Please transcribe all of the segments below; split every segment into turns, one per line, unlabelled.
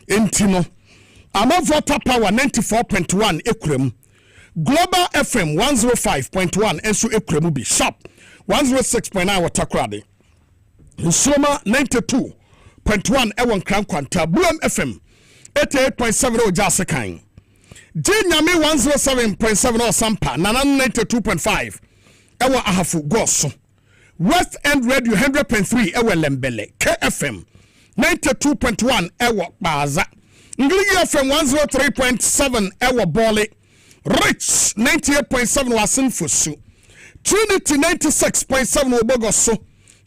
Intino. Ama Water Power 94.1 ekrem. Global FM 105.1 enso ekrem bi. Sharp 106.9 Watakrade. Nsoma 92.1 ewon Krankwanta. Blum FM 88.7 Ojasekan. Jinyame 107.7 Osampa. Nanan 92.5 ewa Ahafu Goso. West End Radio 100.3 ewa Lembele. KFM 92.1 ewa Baza. Ngili FM 103.7 ewa Bole. Rich 98.7 wasin Fusu. Trinity 96.7 Wobogoso.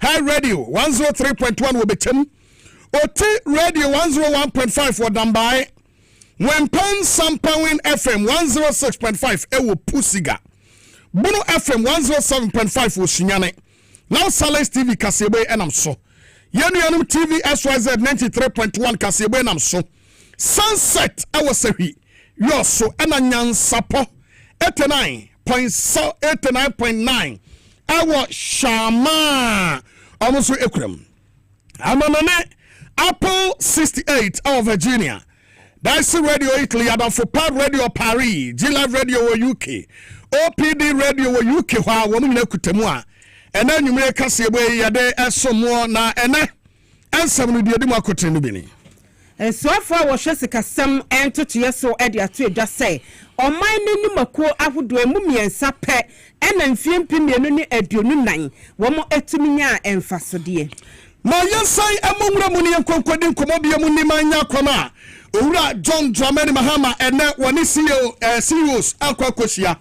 High Radio 103.1 Wobetem. OT Radio 101.5 Wadambai. Wempan Sampawin FM 106.5 ewo Pusiga. Bunu FM 107.5 Woshinyane. Now Salles TV Kasiebo enamso. Yanu TV SYZ 93.1 Kasiebo enamso. Sunset ewo sehi. Yoso enanyan sapo 89.9 ewo Shama. Almost ekrem. Amanane Apple 68 of Virginia. Dice Radio Italy, Adam for Pad Radio Paris, G-Live Radio UK, OPD Radio UK, wha woman kutemwa. And then you make Kasiebo yade esomo na ene ensem di edimo akotenu bini.
And so far was Jessica Sam and to yeso edia to just say, on my name mako ahudu mumi and sape and then pimienu ni eduonu nine, womo etiminya and fasodie.
Ma yensai amumra muni enkonkodin komobi muni manya kwama. Ura John Dramani Mahama ene wani CEOs akwa kosia.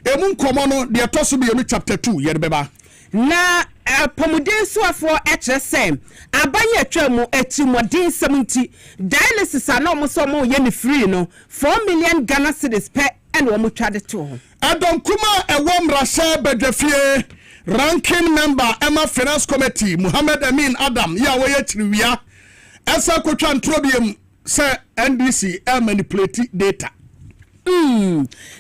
Emu nkomo no de atoso bi yenu chapter 2 yerbeba.
Na pomuden so afo HSM abanye atwamu etimodin 70 dialysis ano so mo ye ni free no 4 million Ghana cedis per and wo mo twade to.
Adon kuma ewom rasha bedefie ranking member Emma Finance Committee Muhammad Amin Adam ya wo ye chiriwia. Esa kotwa ntrobiem say NDC manipulate data.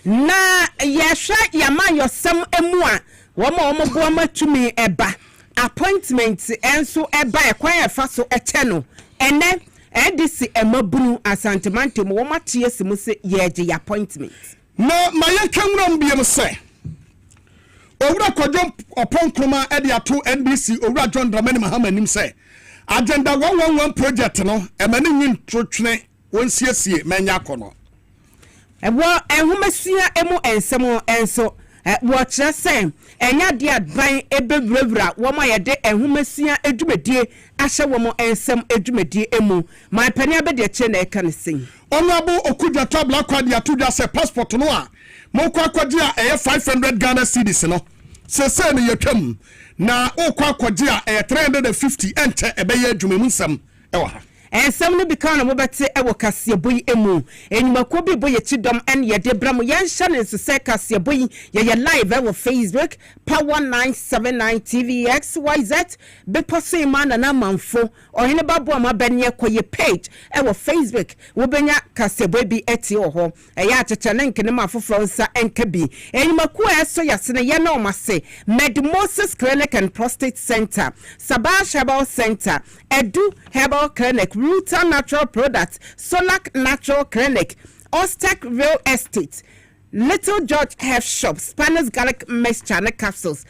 Na yasha yama yosem emu a womo bo matumi eba appointment enso eba ekwan efa so eteno ene NDC emabunu asantemante mo matie simu se yeje appointment.
Na mayekenwram biem say owura kodom oponkroma e de ato NDC owura John Dramani Mahama nim say agenda 111 project no emani nyin trotwene wonsiesie manya kono
ewo enhumasia emu ensemo enso watch say enya de adban ebewurawura wo ma yede enhumasia edwumedie ahye wo mo ensem edwumedie emu my pani abede che na eka ne sin
onabu okudwa tabla kwadi atudwa se passport no a mo kwakwadi a 500 Ghana cedis no se ne yetwam na okwakwadi a 350 ente ebeye adwumemu nsam ewa ha
ensem no bika na mobete ewo Kasiebo emu enyumako bi boye chidom en yede bram yansha ne se Kasiebo ye live ewo Facebook Power 979 TVX YZ be posse man na manfo ohene babo amabanye koye page ewo Facebook wo benya Kasiebo bi eti oho eya acheche ne nkene mafofro nsa enka bi enyumako eso yasene ye na omase Medmosis Clinic and Prostate Center Sabash Herbal Center Edu Herbal Clinic Ruta Natural Products, Solac Natural Clinic, Ostec Real Estate, Little George Health Shop, Spanish Garlic Mixture Capsules,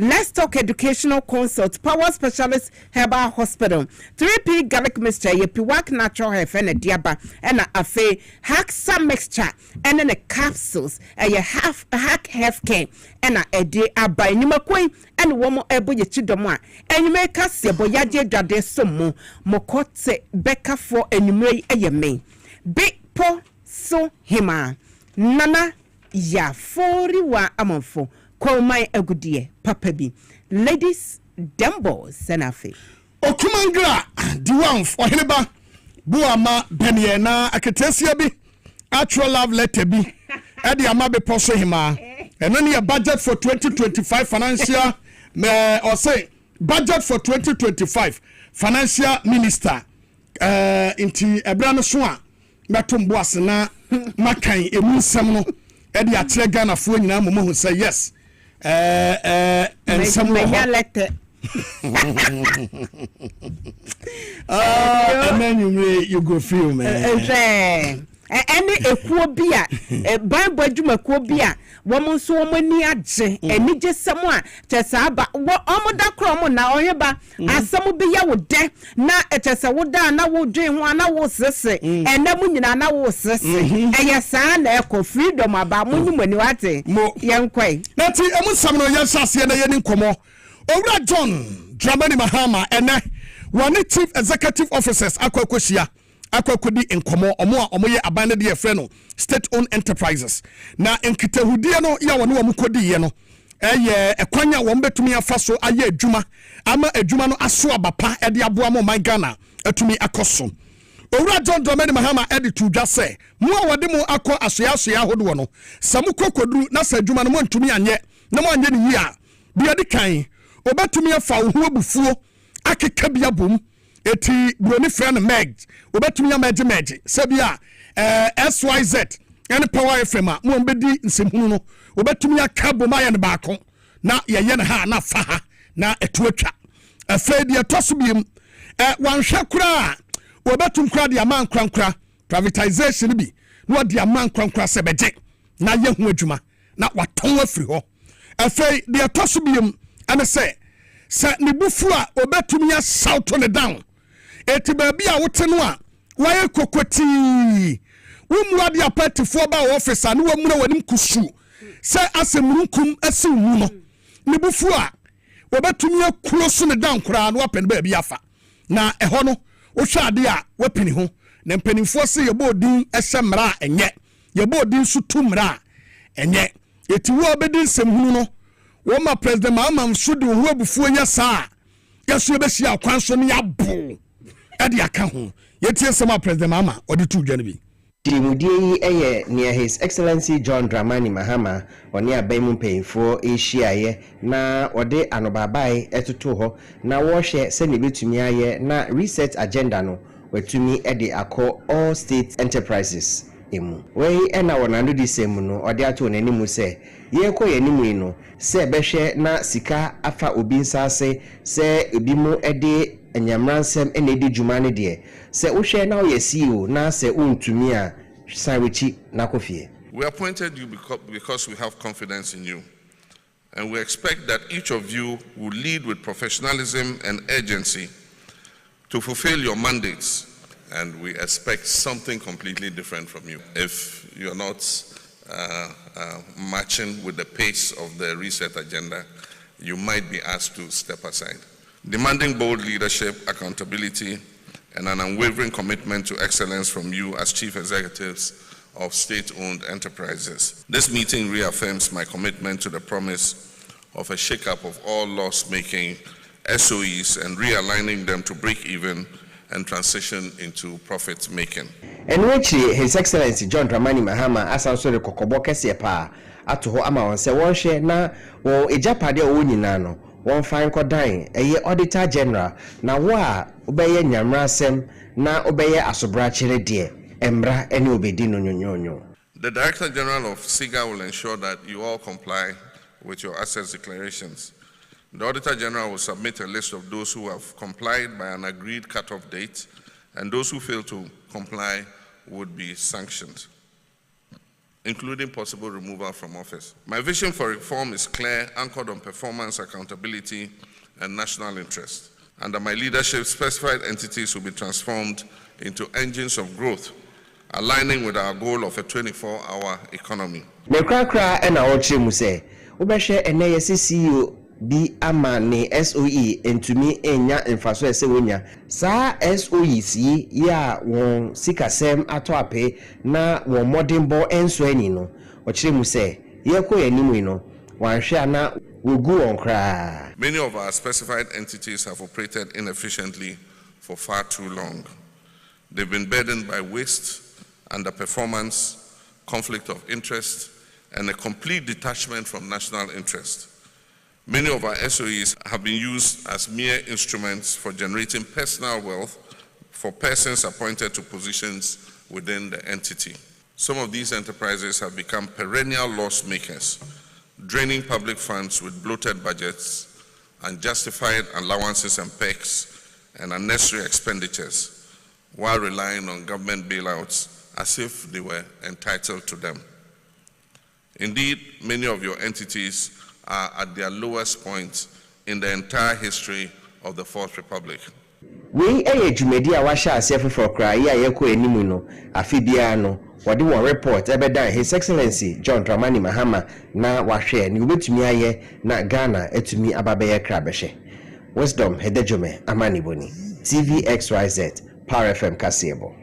Let's Talk Educational Consult, Power Specialist Herbal Hospital, 3P Garlic Mixture, Yepiwak Natural Health and a Diaba, and a Afe, Haxa Mixture, and then a capsules, and a hack health care, and a day by Nimakwe, and woman ebo ye chidomwa, and you make us a boyaje dade somo, mokote beka for enumere a yeme. Big po so hima, nana ya 41 amonfo. Call my agudie, Papa B. Ladies, Dembo, Senafe.
Okumangra, Diwanf, or Heba, Buama, Beniana, Akatesia be, actual love letter be, Eddie Amabe Posse Hima, and only a budget for 2025 financial, or say, budget for 2025 financial minister, into Abraham Swan, Matum Boasana, Makai, Emun Samuel, Eddie Atregana, Fuina, Momo, say yes. And some letter And then you go feel, man.
Any equobia, Bible Jumaquobia, woman so many adje, and me just someone, Chesaba, what Omoda Cromo now, Oyaba, as some be ya would de, na a Chesawoda, and I will dream one, I was sissy, and then when I was sissy, and your son, echo freedom about Mungu when you are young quay.
That's it, I want some of your sassy and a yen como. Ora John, Dramani Mahama, and one chief executive officers, Aquacosia. Akokodi enkomo omoye abane de freno state owned enterprises na enkitahudie no ya wonu omukodi ye no eye ekwanya wo mbetumi afaso aye adwuma ama adwuma no aso abapa e de aboa mo man Ghana atumi akoso owura John Dramani Mahama edi tudwa se mo wode mo akọ asoya hodo no samu kokoduru na sa adwuma no mo ntumi anye na mo anye ni yi a bia de kan obetumi afa wo abufuo akeka bia bom eti broni friend Meg obetumi amage sebia SYZ and Power FM mo mbedi nsehunu no obetumi akabo maye ne baako na ye ne ha na fa ha na etuatwa afedi etosobiem wanhwe kura obetum kura de aman krankra privatization bi no de aman krankra sebeje na ye hu adwuma na waton afiri ho afei de etosobiem ane se ne bufu a obetumi ya shout on down eti baby a wote no a waye kokoti wumura dia party for ba officer no wamura wanim kusu se asemurunkum asimu no ne bufu a obetumi akuro ne down kura no apen baby afa na eho no wo hwade a wapini ho na mpanimfo se yebodin ehemra enye yebodin su tumra enye eti wo obedin semhunu no wo ma president Mahama so de ho abufu anya saa yeso ebesi akwan so ne yabo edi aka ho yetie sema president Mahama odi tu dwane bi
Dimudie eye near His Excellency John Dramani Mahama oni abaimu mpeinfo ehyiaye na ode anobabai etutu ho na wo hye se ne betumi aye na reset agenda no watumi ede akọ all state enterprises emu wei ena wonando disemu no ode ato nanimu se ye kọ yanimu no se behwe na sika afa obi nsase se obi mu ede enyamransem ene di dwumane de se wo hwe na wo ye CEO na se untumi a sanwichi na kofie.
We appointed you because we have confidence in you, and we expect that each of you will lead with professionalism and urgency to fulfill your mandates, and we expect something completely different from you. If you're not matching with the pace of the reset agenda, you might be asked to step aside. Demanding bold leadership, accountability, and an unwavering commitment to excellence from you as chief executives of state-owned enterprises. This meeting reaffirms my commitment to the promise of a shake-up of all loss-making SOEs and realigning them to break even and transition into profit-making.
And which His Excellency John Dramani Mahama asanso de kokobo kese pa ato ho ama won se won hwe na wo ejapade o nyina no won fan kodan eye auditor general na wo a obeye nyamrasem na obeye asobrachire de emra ene obedi no nyonyonyo.
The Director General of SIGA will ensure that you all comply with your assets declarations. The Auditor General will submit a list of those who have complied by an agreed cut-off date, and those who fail to comply would be sanctioned, including possible removal from office. My vision for reform is clear, anchored on performance, accountability, and national interest. Under my leadership, specified entities will be transformed into engines of growth, aligning with our goal of a 24-hour economy.
Me krakra ena oche mu se obehwe ene yesi CEO bi ama ne SOE entumi enya mfaso ese wonya sa SOE si ya won sikasem ato ape na won modern bo enso ani no okire mu se ye ko yanimu no wanhwe ana wogu on kra.
Many of our specified entities have operated inefficiently for far too long. They've been burdened by waste, underperformance, conflict of interest, and a complete detachment from national interest. Many of our SOEs have been used as mere instruments for generating personal wealth for persons appointed to positions within the entity. Some of these enterprises have become perennial loss makers, draining public funds with bloated budgets, unjustified allowances and perks, and unnecessary expenditures, while relying on government bailouts as if they were entitled to them. Indeed, many of your entities are at their lowest point in the entire history of the Fourth Republic.
We jumedi a washa asefu for cry ya yeko enimu no afibia no wadi one report ebeda His Excellency John Dramani Mahama na wahwe ni ubetumi aye na Ghana etumi ababeye krabehye. Wisdom hedejome amani boni. TVXYZ Power FM Kasiebo.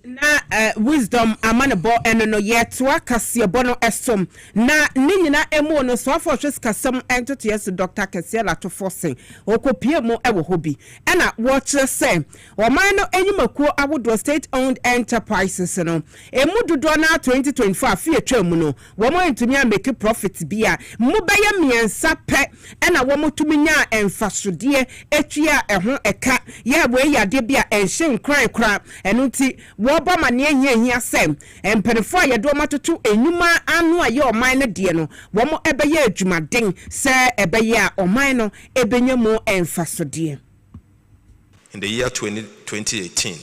Na wisdom amanebo eno no yetwa Kasiebo no esom na ni nyina emu no so afo hwes kasam entoto yes Dr. Kasiela to forcing okopie mu ewo hobi ena watch say oman no enyimakuo awodo state owned enterprises no emu dodo na 2024 afie twam no wo mo ntumi make profit bia mu beye miensa pe ena wo mo tumi nya enfasodie etwia eho eka ye we yade bia enhye nkran kra eno nti wo ma ne ehia sem emperefo ayedo matoto enuma anu aye oman ne de no wo mo ebeye adwumaden se ebeye a oman no ebenyamo enfasodie.
In the year 2018,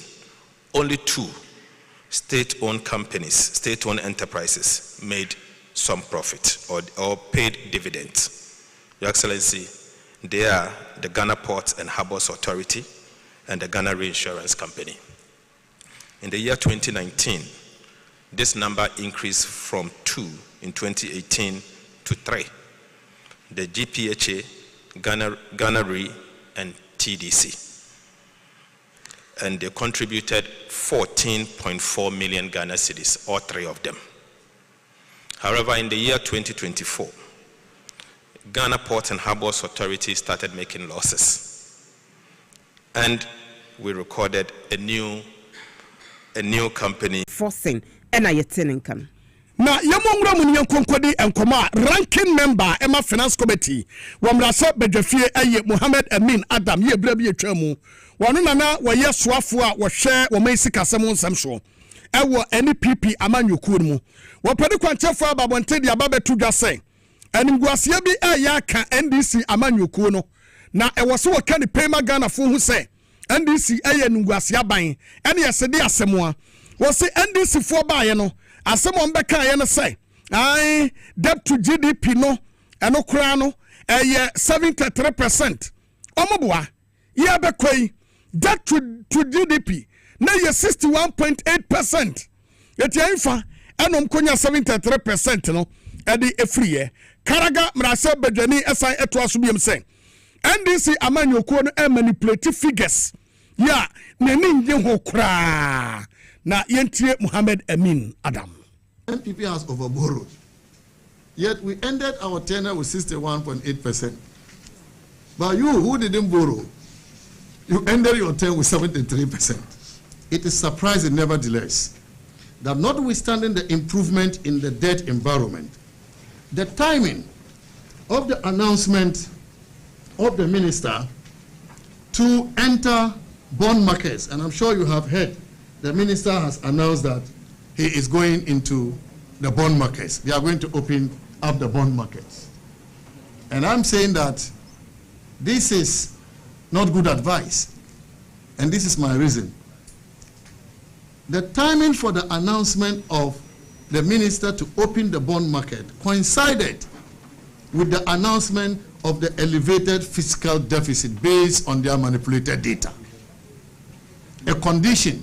only 2 state-owned companies, state-owned enterprises made some profit or paid dividends. Your Excellency, they are the Ghana Ports and Harbours Authority and the Ghana Reinsurance Company. In the year 2019, this number increased from 2 in 2018 to 3. The GPHA, Ghana Re, and TDC. And they contributed 14.4 million Ghana cedis, all 3 of them. However, in the year 2024, Ghana Ports and Harbours Authority started making losses. And we recorded a new company
forcing ena yeteninkan
na yamongura mu nyankonkodi enkoma ranking member Emma Finance Committee wamrasa bedwafie aye Mohammed Amin Adam ye bra bi atwamu wonu nana waye soafo a wo hwe wo mai sikasem nsam so ewo NPP amanyokuo mu wo pede kwanchefo ababonte dia babetu dwase animguasia bi aya ka NDC amanyokuo no na ewo so wo ka ni pema Ghana fo hu se NDC aye nunguasia ban ene yesede asemwa wo se NDC fo baaye no asemo mbeka aye no se ai debt to GDP no eno kura no eye 73% omoboa ye bekoi debt to GDP na ye 61.8% yeti anfa enom konya 73% no edi efriye karaga mrase bedwani esai eto asubiem se NDC amanyokuo no manipulate figures ya nani nje ho kra na yentie Mohammed Amin Adam.
NPP has overborrowed, yet we ended our tenure with 61.8%. But you who didn't borrow, you ended your tenure with 73%. It is surprising nevertheless that notwithstanding the improvement in the debt environment, the timing of the announcement of the minister to enter bond markets, and I'm sure you have heard the minister has announced that he is going into the bond markets. They are going to open up the bond markets. And I'm saying that this is not good advice, and this is my reason. The timing for the announcement of the minister to open the bond market coincided with the announcement of the elevated fiscal deficit based on their manipulated data, a condition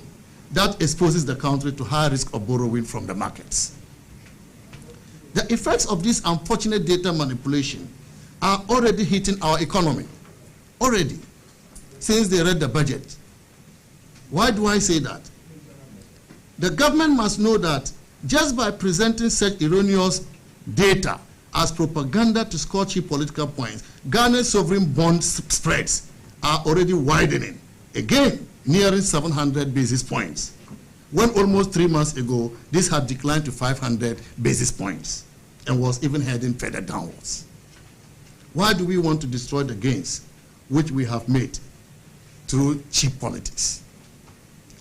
that exposes the country to high risk of borrowing from the markets. The effects of this unfortunate data manipulation are already hitting our economy, already, since they read the budget. Why do I say that? The government must know that just by presenting such erroneous data as propaganda to score cheap political points, Ghana's sovereign bond spreads are already widening, again nearing 700 basis points, when almost 3 months ago this had declined to 500 basis points and was even heading further downwards. Why do we want to destroy the gains which we have made through cheap politics?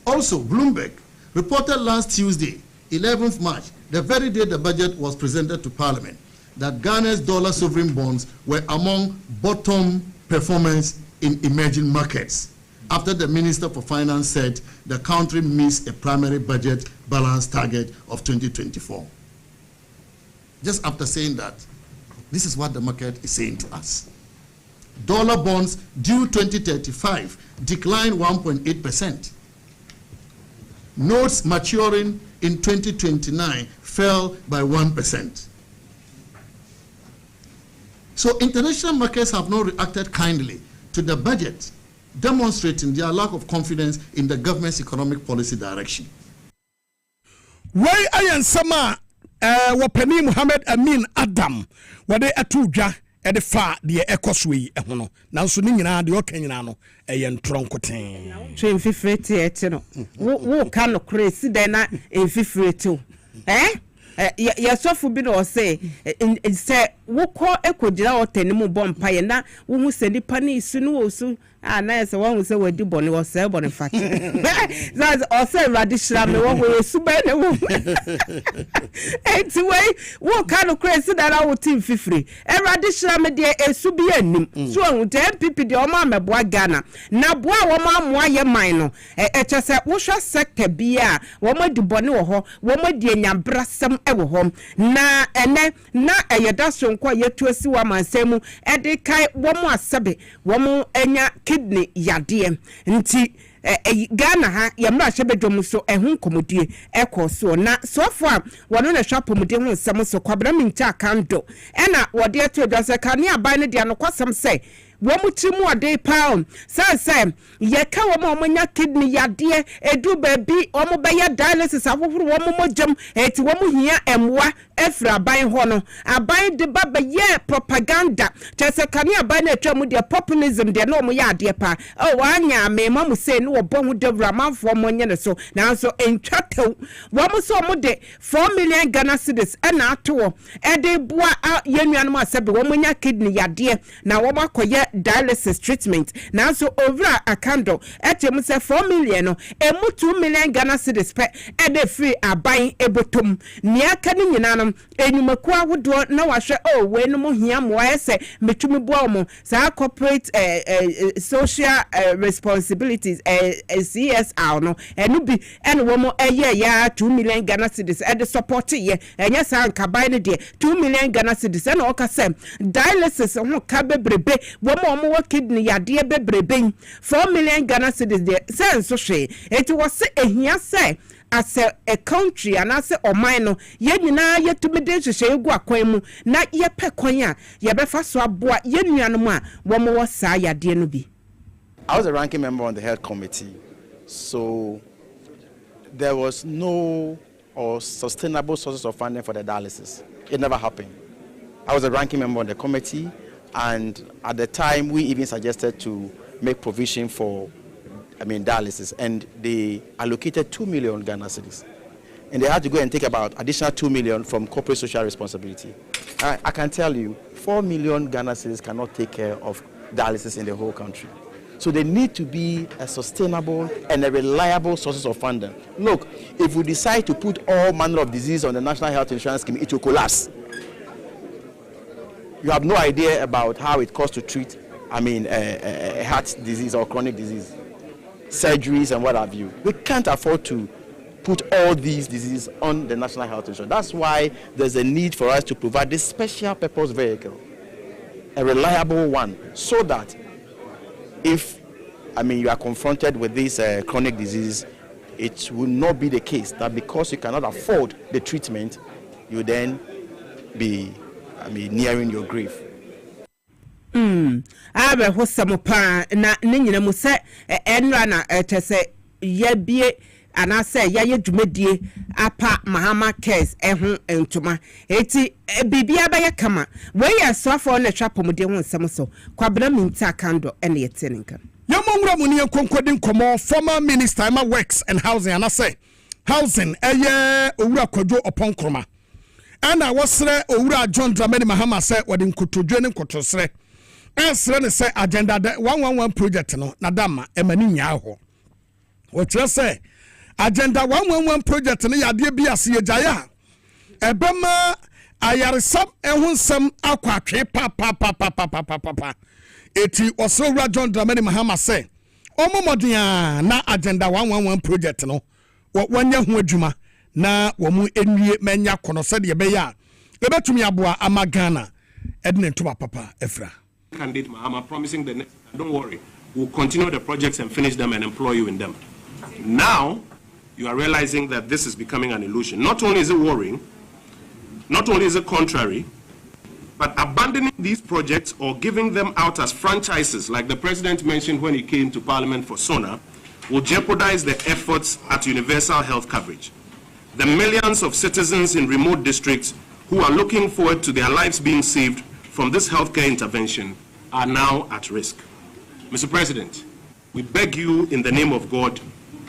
Also, Bloomberg reported last Tuesday, 11th March, the very day the budget was presented to Parliament, that Ghana's dollar sovereign bonds were among bottom performance in emerging markets after the Minister for Finance said the country missed a primary budget balance target of 2024. Just after saying that, this is what the market is saying to us. Dollar bonds due 2035 declined 1.8%. Notes maturing in 2029 fell by 1%. So international markets have not reacted kindly to the budget, demonstrating their lack of confidence in the government's economic policy direction.
Why ayan sama wapani Muhammad Amin Adam wade atudwa e de fa de ekoswe e ho no nanso ni nyina de okanyina no e ye ntronkoten
twen fifreti ete no wo ka no crazy den na enfifreti ya sofu bi no say say wo ko ekogira otani mu bompa ye na wo hu se nipa ni isu no osu na yes one hu se wadi bone wo say bone fat that's also radishra me wo esu ba na wo anyway wo ka no crazy that wo team fifri radishra me de esu bi anim so hu de MPP de o ma meboa Ghana na boa wo ma moa ye man no eche se wo hwa sector bi a wo ma di bone wo ho wo ma di anyambrasem ewo ho na ene na eyeda so nko yetu asi wa mansemu ede kai wo mu asebe wo mu enya kidney yade nti Ghana ha yamra hwebedwom so ehun komodie ekoso na so far wono na hwapomode ho nsem so kwabra minta kando ena wode eto dwase kane aban ne dia no kwasem se womu timu ade pound say ye ka womu nya kidney yade edu baby womu be ya dialysis afoforo womu mojam eti womu hia emwa efra aban ho no aban de ba be ye propaganda tese kane aban na atwa mu de populism de no womu ya ade pa wanya mema mu say no wo hu de ramanfo mo nye ne so na so entwatew womu so mu de 4 million Ghana cedis na ato e de boa yenuanom asebe womu nya kidney yade na womu akoye dialysis treatment now so over a candle etem say 4 million no emu 2 million Ghana cedis pe e de free aban ebotom nia ka ni nyina no enyumaku ahodo na wahwe we no mo hia mo ese metumi boa mo sa corporate social responsibilities CSR no enu bi ene wo mo eye ya 2 million Ghana cedis e de support ye enya sa nkaban ne de 2 million Ghana cedis na o ka say dialysis ho ka bebrebe wo mo kidney yade bebrebe 4 million Ghana cedis de say so hwe it was ehia say as a country and as a mine ye nyina yetumi de hwehwe egu akwan mu na ye pe kwan a ye befa so aboa ye nuanom a wo mo wo saa yade no bi.
I was a ranking member on the health committee, so there was no or sustainable sources of funding for the dialysis. It never happened. I was a ranking member on the committee, and at the time we even suggested to make provision for dialysis, and they allocated 2 million Ghana cedis, and they had to go and take about additional 2 million from corporate social responsibility. I can tell you 4 million Ghana cedis cannot take care of dialysis in the whole country. So they need to be a sustainable and a reliable sources of funding. Look, if we decide to put all manner of disease on the National Health Insurance Scheme, it will collapse. You have no idea about how it costs to treat, a heart disease or chronic disease, surgeries and what have you. We can't afford to put all these diseases on the National Health Insurance. That's why there's a need for us to provide this special purpose vehicle, a reliable one, so that if you are confronted with this chronic disease, it will not be the case that because you cannot afford the treatment, you then be nearing your grave.
Abe hosamopa na nyina mu se enra na tese yebie ana se yaye dwumadie apa mahama case ehun entuma eti bibia ba ye kama we ye sofo na twapomde ho nsem so kwabra minta kando ene yeteninka
yamongura mu ne konkodin komo former minister of works and housing ana se housing eye owura kwadwo oponkroma ana wasre owura John Dramani Mahama se wode nkotodwe ne nkotosre esre ne se agenda 111 project no nadama emani nya ho wotre se agenda 111 project ne yade bi ase yagaya ebema ayaresam ehonsam akwatwe pa eti osowura John Dramani Mahama say omomodia na agenda 111 project no wanya ho adwuma na womu enwie manya kono se de be ya ebetumi aboa amagana edne ntoba papa efra
candidate Mahama promising the next, don't worry, we'll continue the projects and finish them and employ you in them. Now you are realizing that this is becoming an illusion. Not only is it worrying, not only is it contrary, but abandoning these projects or giving them out as franchises, like the president mentioned when he came to Parliament for SONA, will jeopardize the efforts at universal health coverage. The millions of citizens in remote districts who are looking forward to their lives being saved from this healthcare intervention are now at risk. Mr. President, we beg you in the name of God,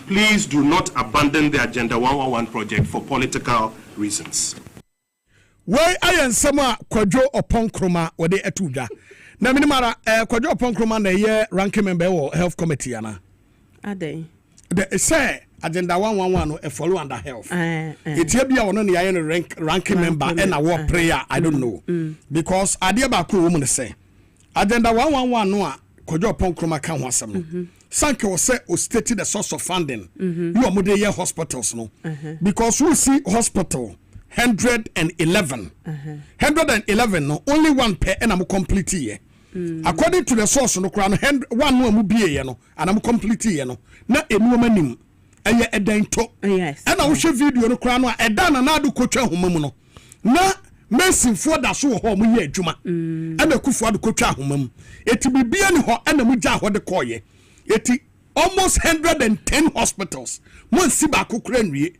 please do not abandon the Agenda 111 project for political reasons.
Why I am sama Kwadwo Oponkroma wode etuja. Na minimara Kwadwo Oponkroma na ye ranking member wo health committee ana.
Ade.
The say Agenda 111 no follow under health. Etie bia wono ne ye ranking member and a prayer I don't know. Because ade ba ko wo mu ne say Agenda 111 no a Kwadwo Oponkroma kan ho asem no. Sanke was say o state the source of funding. You are ye hospitals no. Because we see hospital 111. 111 no only one per and I'm complete here. According to the source no crown one no mu bie no and I'm complete here no. Na enu manim eye edan to. Yes. And I will show video no crown edan na adu kotwa homam no. Na mesin for da so ho mu ye adwuma. And akufo adu kotwa homam. Eti bibia ni ho and mu gya ho de koye. Eti almost 110 hospitals. Mo si ba kokura nwie.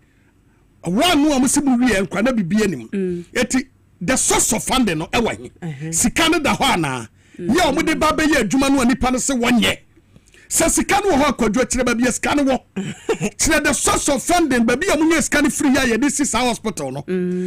One no amusibu wi enkwa na bibia nim. Eti the source of funding no ewa hi. Sika no da ho ana. Ye omo de ba be ye adwuma no anipa no se wonye. Se sika no ho akwadwo kire ba bia sika no wo. Kire the source of funding ba bia munye sika no free ya ye this is hospital no.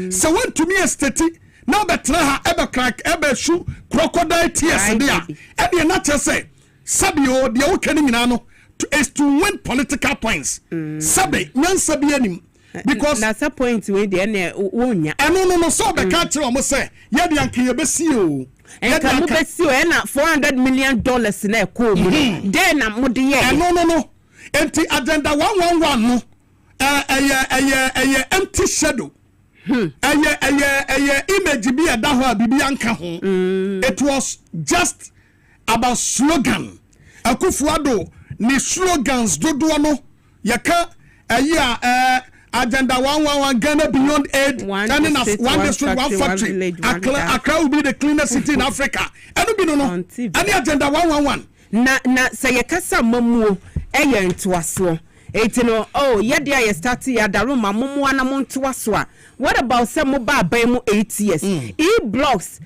Se want to me estate na betra ha ebe crack ebe shu crocodile tears dia. E de na tell say sabio de wo kani nyina no is to win political points. Sabe nyansa bia nim. Because
that's a point where they are wonya.
No, so be catch you say, yeah, the anke yebesi o.
And can you besi o na $400 million na ko mu. Then na mo de ye.
No. Enti agenda 111 no. Empty shadow. Image bi ada ho abibi anka ho. It was just about slogan. Akufuado ni slogans dodo no. Yaka Agenda 111 Ghana beyond aid, turning us one district, one factory. Accra will be the cleanest city in Africa. Any Agenda 111.
Na say kasa mamu eye ntoaso. Etino yedia ye start ya daruma mamu ana montoaso. What about some mobile mu 8 years? E-blocks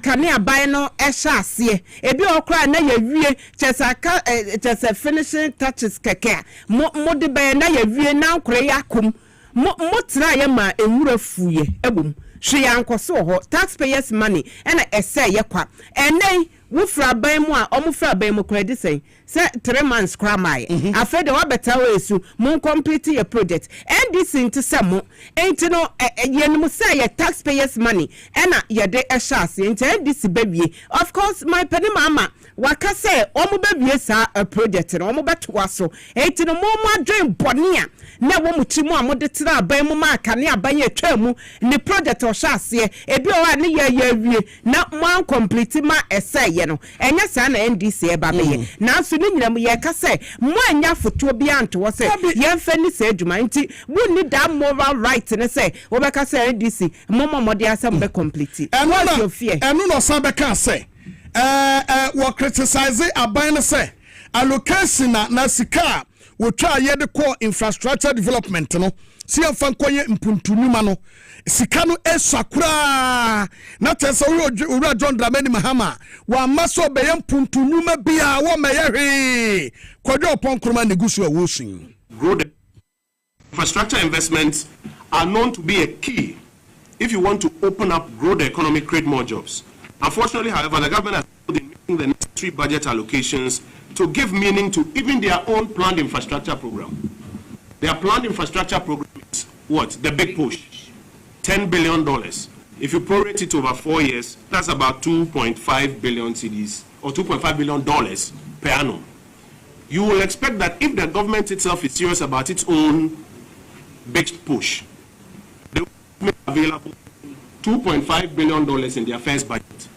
kane aban no ehya ase ebi okra na ya wie chesa finishing touches keke mo de ban na ya wie na nkore yakom mo tra ya ma enwura fuye ebom hwe yankoso ho taxpayers money na ese ye kwa enen wo fra ban mu a omo fra ban mu credit say 3 months kramai afede wa beta wesu mo complete your project and this into some enti no yenum say your taxpayers money na ye de ehase enti this baby of course my penny mama waka say omo baby sa project no omo beto so enti no mo adwen bone a na wo mutimu a mo de tra ban mu ma aka ne aban atwa mu ni project o hase ebi o ne ye wie na mo complete ma ese ye no enya sa na NDC e ba be na so ni nyina mo ye ka say mo anya foto bi anto wo say ye mfa ni say adwuma nti wo ni da moral right ne say wo be ka say NDC mo de asem be complete what's your fear
enu no sa be ka say wo criticize aban ne say allocation na sika wo twa ye de core infrastructure development no si amfa nkoye mpuntunuma no sika no esakura na tese wo John Dramani Mahama wa maso be mpuntunuma bia wo meyehwe Kwadwo Oponkroma negusu a wosun.
Road infrastructure investments are known to be a key if you want to open up, grow the economy, create more jobs. Unfortunately, however, the government has been making the necessary budget allocations to give meaning to even their own planned infrastructure program. Their planned infrastructure program is what? The big push. $10 billion. If you prorate it over 4 years, that's about 2.5 billion cedis or $2.5 billion per annum. You will expect that if the government itself is serious about its own big push, they will make available $2.5 billion in their first budget.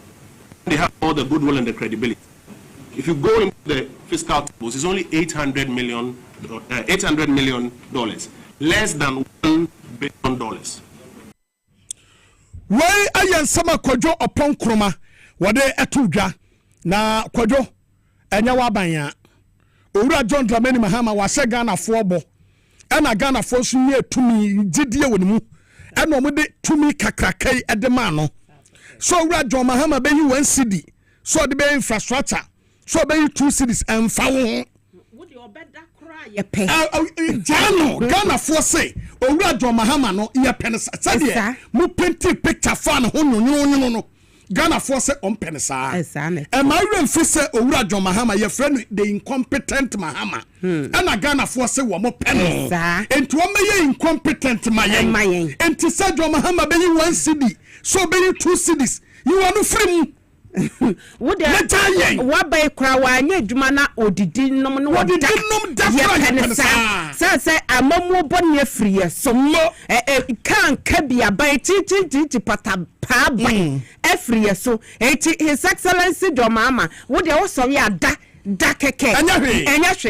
They have all the goodwill and the credibility. If you go into the fiscal tables, it's only $800 million, less than $1 billion.
Why ayan sama kojo opon kroma wode etudwa na kojo enya wabanya owura John Dramani Mahama wase Ghana fo obo ena Ghana fo so ye tumi gidie wonimu ena omode tumi kakrakai edema no so owura John Mahama be yi 1 cedi so de be infrastructure so be yi 2 cedis emfa wo
wode obeda kra ye pe
Jano Ghana for say owura John Mahama no ye penisa sade mu penti picture fan ho no Ghana for say on penisa e ma remfi say owura John Mahama ye friend the incompetent Mahama and Ghana for say wo mo pen enti wo me incompetent mayen enti say John Mahama be 1 cedi so be 2 cedis you are no free
wo by kra wa anya adwuma na odidi nom no odidi nom da kra say amamu boni afiri so kan kabia by titi pata pa ban afiri so his excellency Domama wo de wo so ya da keke enya hwe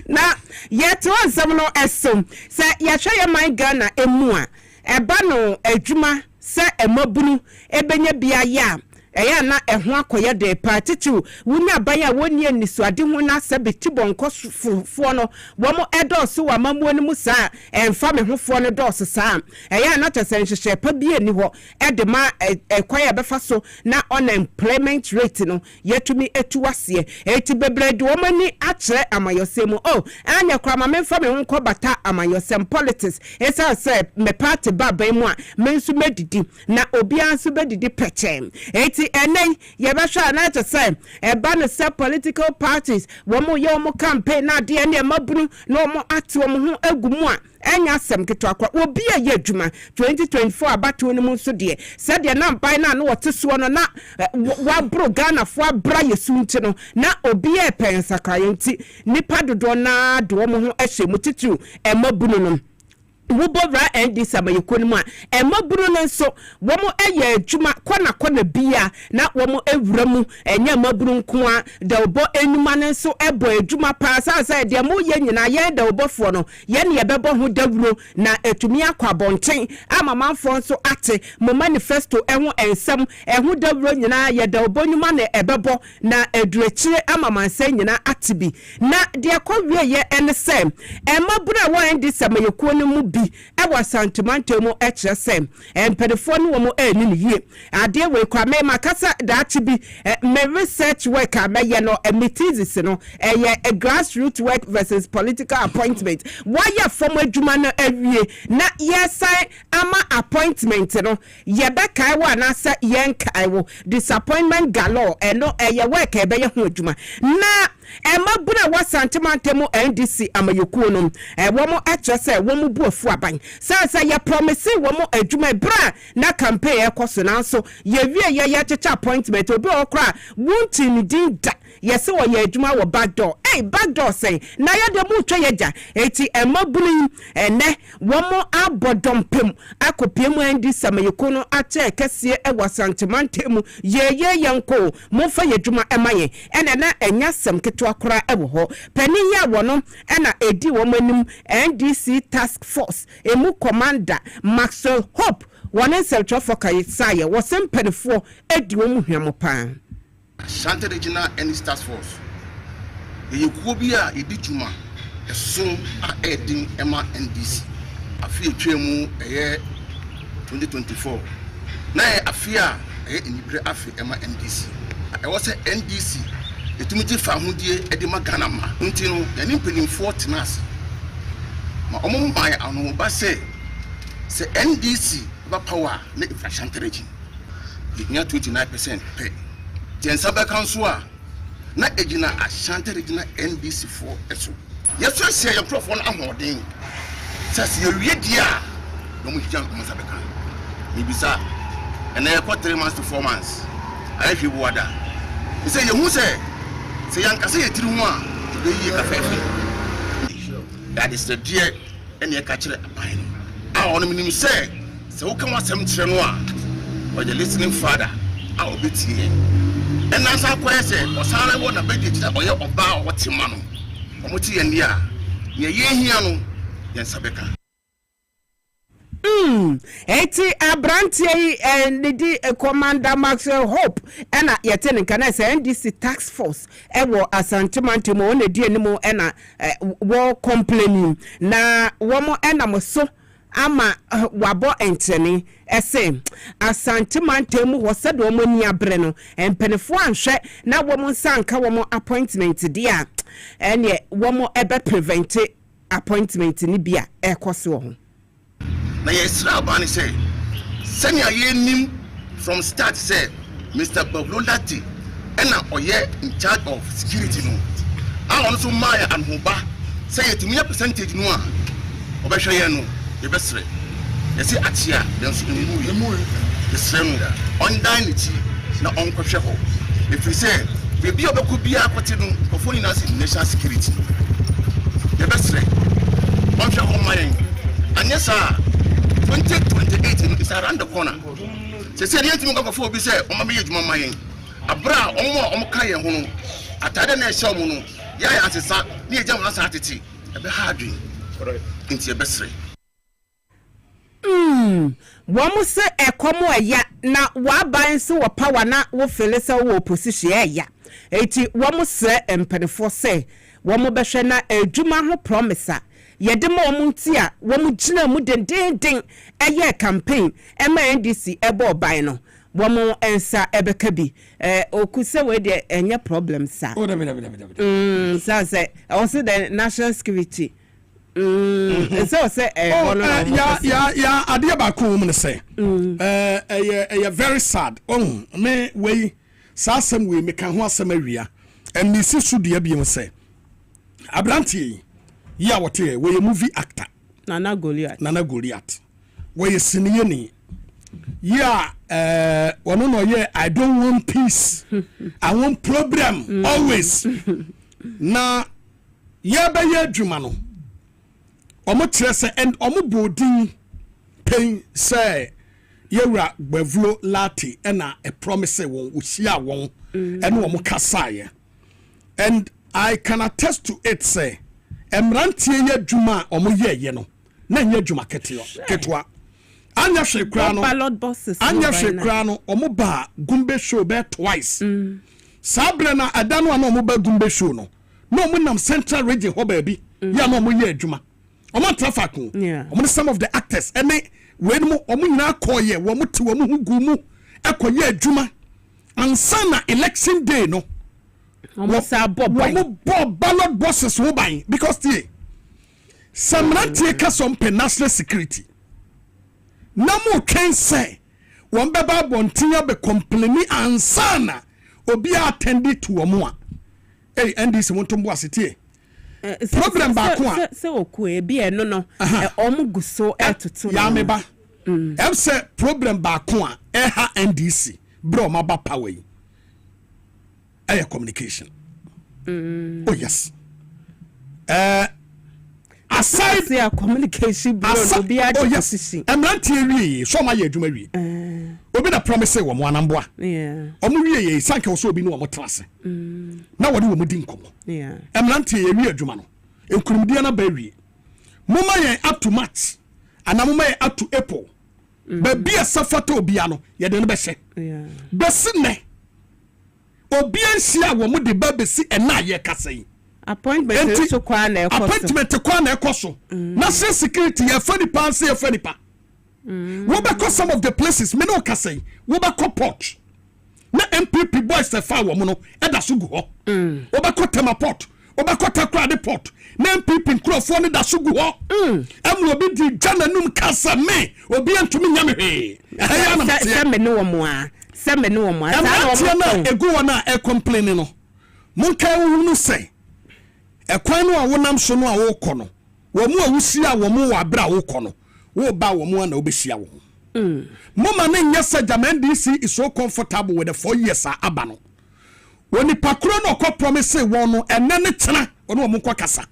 na yet was some no esum say ya hwe ya man Ghana emu a eba no adwuma se emabunu ebenya bia ya eya na eho akoye de partitu wunya baya woni anisuade hu na se betibo nkofo no wo edoso wa mamu ni musa emfa me hofo no doso sa eya na tese nhehye pa bia ni ho edema ekwaye befa so na unemployment rate no yetumi etuwase eti bebrede wo mani akere amayosemu anya kwa ma memfa me ho bata amayosem politics esa se me party baba mu a mensu medidi na obi ansu bedidi peche eti enen yebehwa na to say eba no say political parties wo mo ye mo campaign na de ne mabunu na mo ate wo ho agumu a enya sem keto akwa obi a ye adwuma 2024 abato no mu so de se de na mpan na no wote so no na wa bro Ghana fo abra yesu nti no na obi a pensa kaye nipa dodo na do mo ho ahye mutitu emabunu no wubobra endi samayekonu a emaburu no so womo eye adwuma kona bia na womo ewuramu enya maburu nko a da obo enuma no so ebo adwuma pa sa de mo ye nyina ye da obofo no ye ne yebebo ho dawuro na etumi akwa bonten amamanfo so ate mo manifesto eho ensem eho dawuro nyina ye da obo nyuma na ebebo na edurechire amamanse nyina atibi na de akwa ye ense emaburu a wo endi samayekonu mu bi ewa santimante mu ekire sem empedefo no wo eni ne yie ade we kwa me makasa dachi bi me research work amaye no emitisis no a grassroots work versus political appointment why from adwuma no awie na yesai ama appointment no ye be kai wa na sa yen kai wo disappointment galore eno eye work ebe ye ho adwuma na emabuna wa santimante mu NDC amayekuo no wo mo ekire se wo mu buafu aban sa ya promise wo mo adwuma bra na campaign ekoso na so ye wie ye checha appointment obi okra wunti ni din da yes wo ye adwuma wo backdoor say na ya de mu twa yeja eti emabunu ene wo mo abodompem akopiem andi samayeko no ache kese ewa santimante mu ye yanko mo fa ye adwuma emaye ene na enya sem keto akora ewo ho pani ya wo no ena edi wo manim NDC task force emu commander Maxwell Hope one self for Kasiebo was sempenfo edi wo mu hwemo pa
Ashanti Regional NDC task force ye kubia edijuma eso a edin ema NDC afi etwemu 2024 na afia enibre afi ema NDC e was NDC etumiti fa hodie edima Ghana ma nti no ya ni mpenimfo tenas ma omomba ya anu ba se NDC ba power na Ashanti region ye 29% pay jensa be kanso a na ejina Ashanti regional NDC for eso yeso se ya profo na ahoden says you dia no mu hia ko masa beka ni bisa and I got 3 months to 4 months I feel wada he say you who say yanka say yetiri ho a be yi ka fefe that is the dear and you catch it aban a on minim say wo kan wasem kire no a or the listening father a obetie and as I say osara wo na be di kire oye oba o wotima no omuti ye ndia ye hia no yen sabeka
eti abrantie ndi commander Maxwell Hope ena yetene kana say NDC tax force ewo asantemanto mo na die nimo ena wo complaining na wo mo ena mo so ama wabo entene ese asantemanto mu wo se do mo ni abre no empenefo anhwe na wo mo sanka wo mo appointment dia ene wo mo ebe prevent appointment ni bia ekoso ho
na yesra bani say senior yenim from start say Mr. Bablolati ena oye in charge of security no I also maya and hoba say it me percentage no a obehwe ye no ye besre ye say atia den so ni mu ye sre no on dinity na on kwhwe ho if we say we be obeku bia akwati no kofoni na national security ye besre on hwe ho mayen anyesa 2028 is around the corner. Say anything go for be say o ma me yeduma mayen. Abra o ka ye ho no. Atade na ehye mo no. Ya ya asesa na eja mo asa atete. E be hardwin. Inti e besre.
Wo se ekomo eya na wa ban se wo power na wo fele se wo opposition eya. Eti wo se empenefo se wo mo behwe na adwuma ho promise yedema omuntia wo mu gina mu dendenden eye campaign ema NDC ebo ban no wo mu ensa ebeka bi okuse we de enye problem sa sa say also the national security so say
ya ade ba ko mu ne say very sad me we sasem we me kan ho asem awia and me sisu de abiem say abrantie ya wote we movie actor
Nana Goliath
we senior ni ya one no ye I don't want peace I want problem always na ye be ye adwuma no omo kire se and omo bodin pain say yewura gbavulo lati na a promise won uhia won and omo kasaye and I can attest to it say emrantie ye dwuma omo ye no na nye dwuma ketwa anya hwekra no anya hwekra no omo ba gumbe show be twice sabre na adano na omo ba gumbe show no no omo nam central region ho ba bi ya na omo ye dwuma omo traffic omo some of the actors ene we no omo nyina koye wo mo te wo mo gumu ekoye dwuma ansa na election day no
almost a bob
ballot bosses wo ban because tie samrantie ka some national security na mo twen say won beba bontia be complain ansana obi attend to omo a NDC wontombo asetie problem ba ko a
se oku e bi eno no omo guso etoto
ya meba say problem ba ko a ha NDC bro ma ba power air communication oh yes aside
their communication bro no be
oh yes emrantie wie so ma ye adwuma wie obi na promise wo mo anamboa omo wie ye sanke so obi no mo trase na wode wo mudi nkomo emrantie ye wie adwuma no enkurumdia na ba wie moma ye up to March ana moma ye up to April ba bia safata obia no ye de no be hye besine obi anhia wo mo de ba besi ena ye kasai
appointment so kwa na
ekoso na security ya fani pa se ya fani pa wo ba ko some of the places me no kasai wo ba ko port na MPP boys se fa wo mo no e da so gu ho wo ba ko tema port wo ba ko takra de port na MPP nkrofo ne da so gu ho am obi di jana num kasa me obi antumi nyame he
se me no wo mo a se me no wo mo a
sa na egu wona e complaining no mon kai wo no say ekwan no a wonam so no a wo kɔ no Womu awusia womu wa bra wo kono. Wo ba womu na obesia wo. Mama ne nyesa Jama NDC is so comfortable with the 4 years aba no. Woni pakro no ko promise won no enne ne tena ono wo nkwa kasa.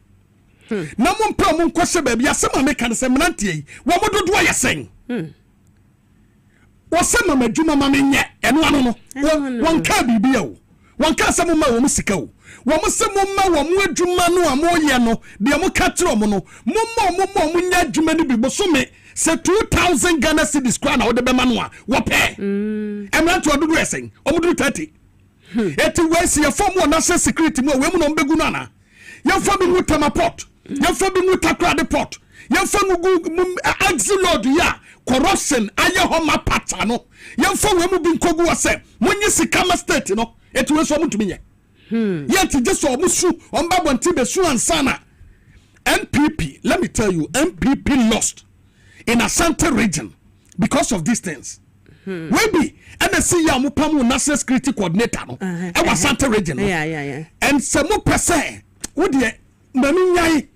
Na mo mpa mo nkwa se ba bia se ma meka ne se mnantie yi wo mo dodo ayesen. Wo se ma madwuma ma menye eno ano no. Won ka bibia wo. Won ka se mo ma wo musika wo. Wo mo se mo ma wo mo adwuma no amoye no de mo ka tro mo no. Mo nya adwuma ni bi bosome se 2000 Ghana cedis kwa na wo de be ma no a wo pe. Emranto dodo ayesen. O mo do 30. Eti we si ya form one national security mo we mu no mbegu no ana. Ya fa bi mu tamaport. Ya fa bi mu takrade port. Ya fa mu axilord ya corruption aye ho ma pata no. Ya fa we mu bi nkogu wase. Munyi sikama state no. Eti we so mu tumi nye. Yet just so mu su on ba bonti be su ansana. NPP, let me tell you, NPP lost in Asante region because of these things. Maybe NSC ya mu pamu national security coordinator no. E was Asante region no.
Yeah.
And some more percent. What the mami nyai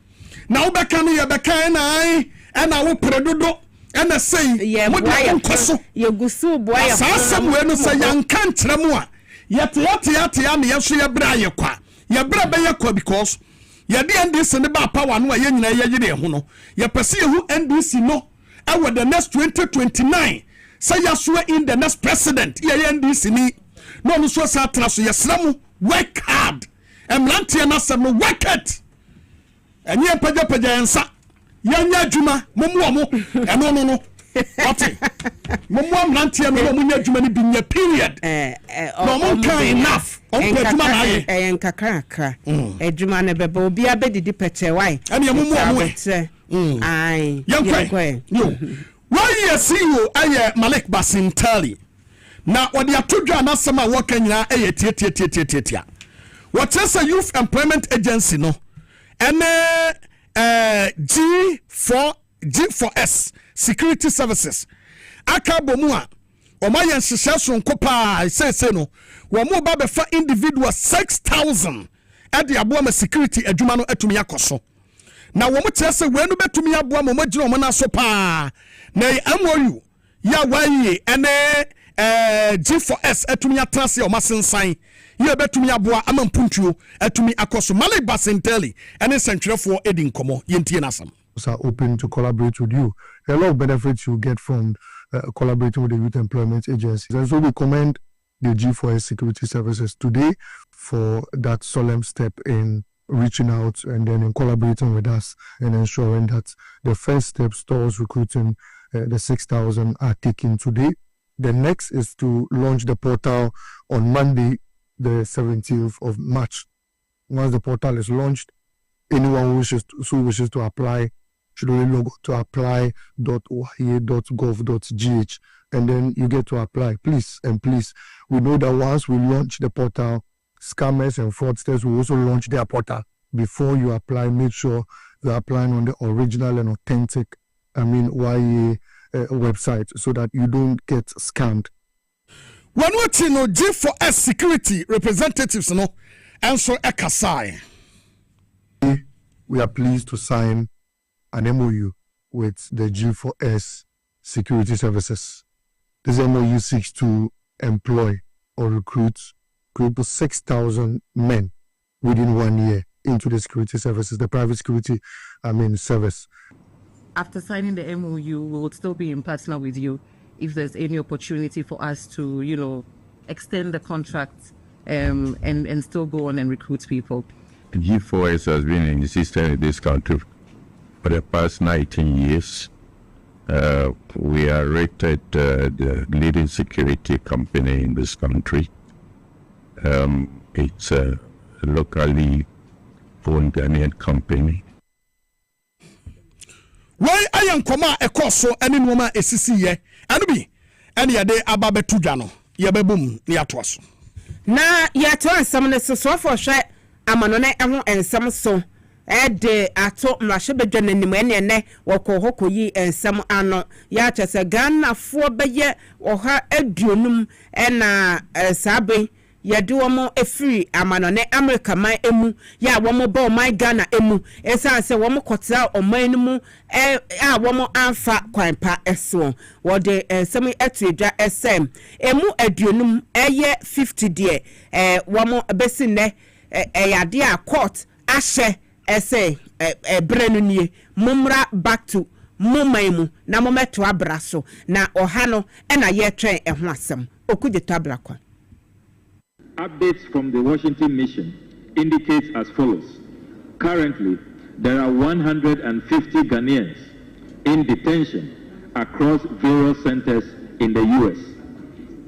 na obeka no ye beka na ai na wo predodo na say mo de nkoso
ye gusu boy ya
asam we no say yanka nkyere mu a yete ya me yeso ye bra ye kwa ye bra be ye kwa because ye de NDC ne ba power no a ye nyina ye yire ho no ye pese ye hu NDC no awo the next 2029 say ya so in the next president ye NDC ni no so sa tra so ye sramu work hard emlantie na sem no work it enye paja ensa yanya adwuma momo mo eno no what momo emlantie no mo nya adwuma ni binya period no mo kan enough on adwuma na ye
enkakaka adwuma na bebe obi abedidi peche why
ene momo
ai
yankwe yo why you see you aye Malik Basintali na odi atodwa na sem a woka nyina aye tie what is a youth employment agency no G4S security services aka bomu a o ma yen hyehyɛ so nkopa say no wo mo ba be fa individual 6000 at the aboa security adwuma no atumi akoso na wo mo kyerɛ sɛ we no betumi aboa mo magire mo na so pa na MOU ya waye ene G4S atumi atrase o masensan ye betumi aboa amampuntuo atumi akoso Malik Basinteli ene sentwerefo edin komo yentie nasam
are open to collaborate with you. There are a lot of benefits you get from collaborating with the youth employment agencies. And so we commend the G4S security services today for that solemn step in reaching out and then in collaborating with us and ensuring that the first steps towards recruiting the 6,000 are taken today. The next is to launch the portal on Monday, the 17th of March. Once the portal is launched, anyone who wishes to apply should only log to apply.oye.gov.gh and then you get to apply. Please, we know that once we launch the portal, scammers and fraudsters will also launch their portal. Before you apply, make sure you're applying on the original and authentic, YA website so that you don't get scammed.
When we know G4S security representatives, answer Ekasai.
We are pleased to sign an MOU with the G4S security services. This MOU seeks to employ or recruit close to 6,000 men within 1 year into the security services, the private security, service.
After signing the MOU, we will still be in partner with you if there's any opportunity for us to, extend the contract and still go on and recruit people.
G4S has been in existence in this country for the past 19 years. We are rated the leading security company in this country. It's a locally owned Ghanaian company.
Why I am koma ekoso any woman esisi ye anubi any ade ababetu dwano ye bebum ni atoaso
na ya to ansam ne so for hwe amanone eho ensam so de ato mrahye bedwa nanim ene wokọ hokoyi ensam ano ya chese Ghana fo beye oha aduonum na sabe yɛde wɔn efiri amanɔne America man emu ya wɔn bɔ ɔman Ghana emu ɛsan sɛ wɔn kɔtera ɔman no mu a wɔn anfa kwan pa ɛso wɔde nsɛm ɛto edwa ɛsɛm emu aduonum ɛyɛ 50 deɛ wɔn bɛsi nnɛ ɛyade a court ahyɛ ɛsɛ ɛbrɛ no nie mumra back to mumaimu na mometo abra so na ɔha no ɛna yɛtwɛn ɛho asɛm okugyeto abra kwa.
Updates from the Washington mission indicates as follows. Currently, there are 150 Ghanaians in detention across various centers in the U.S.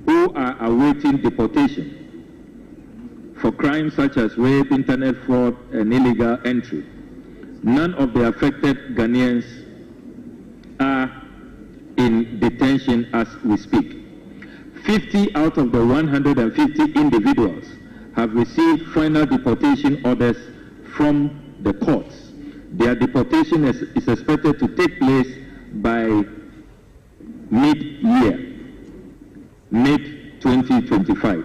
who are awaiting deportation for crimes such as rape, internet fraud, and illegal entry. None of the affected Ghanaians are in detention as we speak. 50 out of the 150 individuals have received final deportation orders from the courts. Their deportation is expected to take place by mid-year, mid-2025.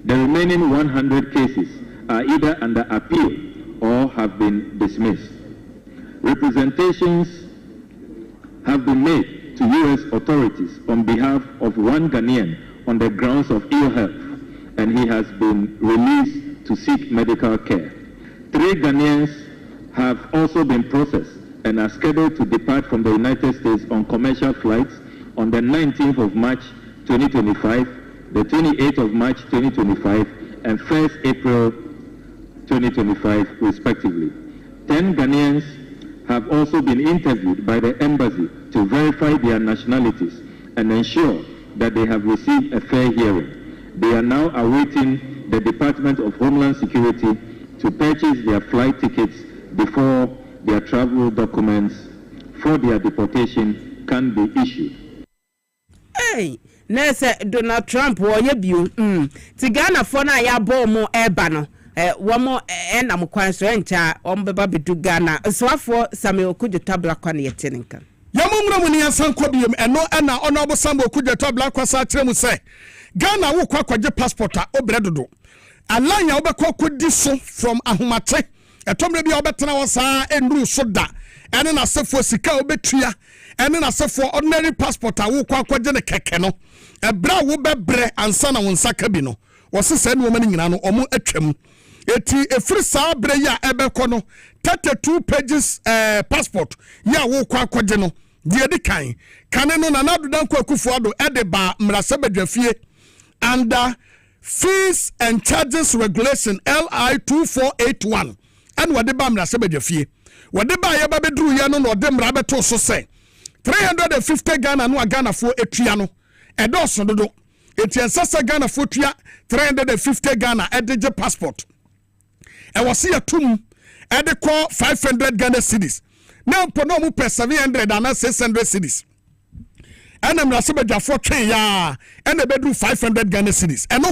The remaining 100 cases are either under appeal or have been dismissed. Representations have been made to U.S. authorities on behalf of one Ghanaian on the grounds of ill health, and he has been released to seek medical care. 3 Ghanaians have also been processed and are scheduled to depart from the United States on commercial flights on the 19th of March 2025, the 28th of March 2025, and 1st April 2025, respectively. 10 Ghanaians have also been interviewed by the embassy to verify their nationalities and ensure that they have received a fair hearing. They are now awaiting the Department of Homeland Security to purchase their flight tickets before their travel documents for their deportation can be issued.
Hey, nese Donald Trump woye biu. Tigana fona ya bomo ebano. Wamo ena mkwanso encha ombeba bidu Ghana. Swafo Samuel Okudzeto abra kwa ne yetenenka.
Yamumra muni yasanko biem eno ena Honorable Samuel Okudzeto abra kwa sa kyerɛ mu sɛ Ghana wo kwa kwaje passport a obredodo. Alanya obekɔ kodi so from ahomate. Etomre bia obetena wo saa enru so da. Ene na sefo sika obetua. Ene na sefo ordinary passport a wo kwa kwaje ne keke no. Ebra wo bebre ansa na wo nsaka bi no. Wo se sɛ ne wo mani nyina no omo atwam. Eti efiri saa bre ya ebekɔ no 32 pages passport ya wo kwa kwaje no. Die di kan no na nadodan kwa kufuado ede ba mrase badwafie under fees and charges regulation LI 2481 and wade ba mrase badwafie wade ba ye ba bedru ye no no de mra beto so se 350 Ghana no Ghana fo etua no edo so dodo etiensasa Ghana fo tua 350 Ghana edege passport e wose yatum ede ko 500 Ghana cedis now pono mu per 700 and 600 cedis and am rase badwafo twen ya and e bedru 500 Ghana cedis eno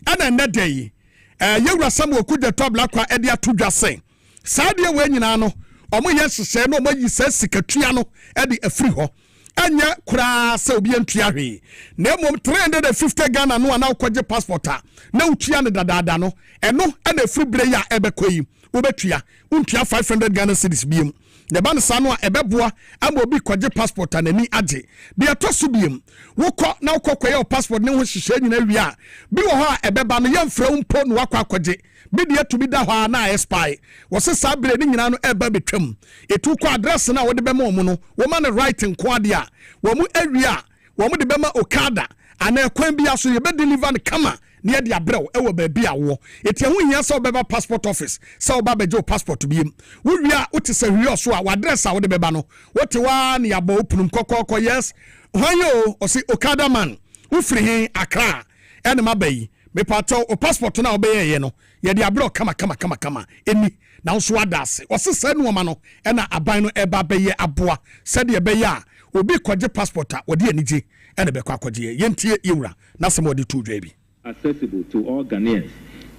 ana na dey yewura Samuel Okudzeto abla kwa ede atodwa sen saa de we nyina no omo ye hyehyɛ no omo yi sa sikatua no ede afiri ho anya kura sa obi antua hwe na emom 350 Ghana no ana ukwaje passport a na utua ne dadaada no eno ana afiri bre ya ebekoyi obetua untua 500 Ghana cedis biem the ban sano a ebeboa ama obi kwaje passport anani age de atoso biem wokɔ na wokɔ your passport ne ho hyehyɛ nyina wi a bi wo ho a ebeba no yemfra umpo no wakɔ akwaje bi de atumi da hɔ na expire wo se sabre ne nyina no eba betwam etu kɔ address na wo de bema omu no wo ma ne writing ko ade a wo mu awi a wo mu de bema okada ana kwan bi aso ye be deliver ne kama ne de abrɛw ɛwɔ baabi a wo etia ho hia sɛ obeba passport office sɛ oba beje passport biem wo wi a wote sɛ wi oso a address a wo de beba no wote wa ne yabo opunum kokoko yes hwanyo o se okada man wo firi hin Accra ene mabayi me pato o passport na obeye ye no ye de abrɛw kama eni na so adase o se sɛ no ma no ɛna aban no eba beye aboa sɛ de beye a obi kwaje passport a wo de anije ene be kwa kwaje ye ntie yewura na sɛ mo de to dwa bi
accessible to all Ghanaians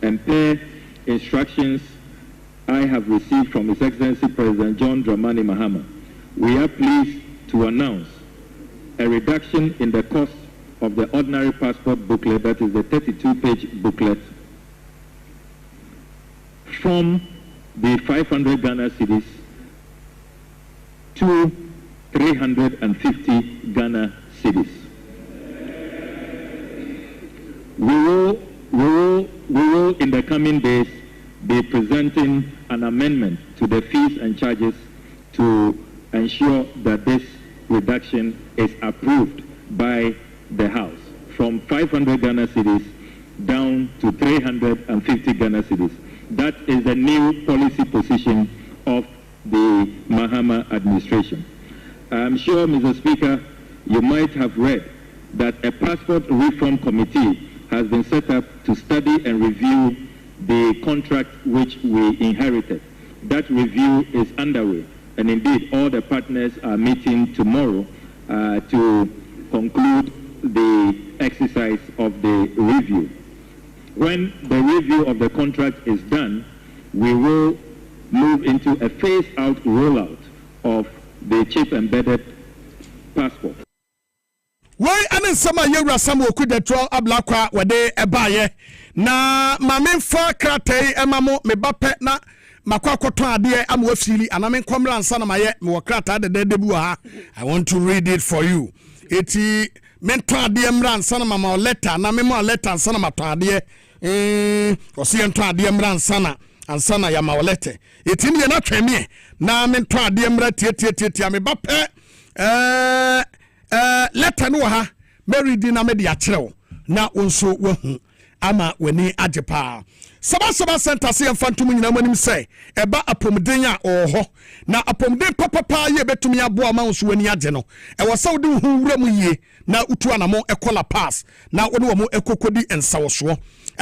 and per instructions I have received from His Excellency President John Dramani Mahama. We are pleased to announce a reduction in the cost of the ordinary passport booklet, that is the 32-page booklet, from the 500 Ghana cedis to 350 Ghana cedis. We will in the coming days be presenting an amendment to the fees and charges to ensure that this reduction is approved by the House from 500 Ghana cedis down to 350 Ghana cedis. That is the new policy position of the Mahama administration. I'm sure, Mr. Speaker, you might have read that a passport reform committee has been set up to study and review the contract which we inherited. That review is underway, and indeed all the partners are meeting tomorrow to conclude the exercise of the review. When the review of the contract is done, we will move into a phase-out rollout of the chip-embedded passport.
Why anen sama yewra samo kudetro ablakwa wade ebaye na mamemfa kratei emamo mebape na makwa koton ade amwafili anamen komra nsa na maye me wokrata de debu ha. I want to read it for you. Eti menton ade mra nsa na mama letter na memo letter nsa na maton ade osi enton ade mra nsa na ansa na ya mawlete eti ne na tweme na menton ade mra tie mebape letter no ha Mary Dina media chrew na onso wahu ama weni ajepa Saba center se mfantum nyina manim se eba apomden a oho na apomden papa ye betumi aboa ma onso wani aje no e wo saw de hu wura mu yie na utu anamo ekola pass na woni wo mo ekokodi ensawoso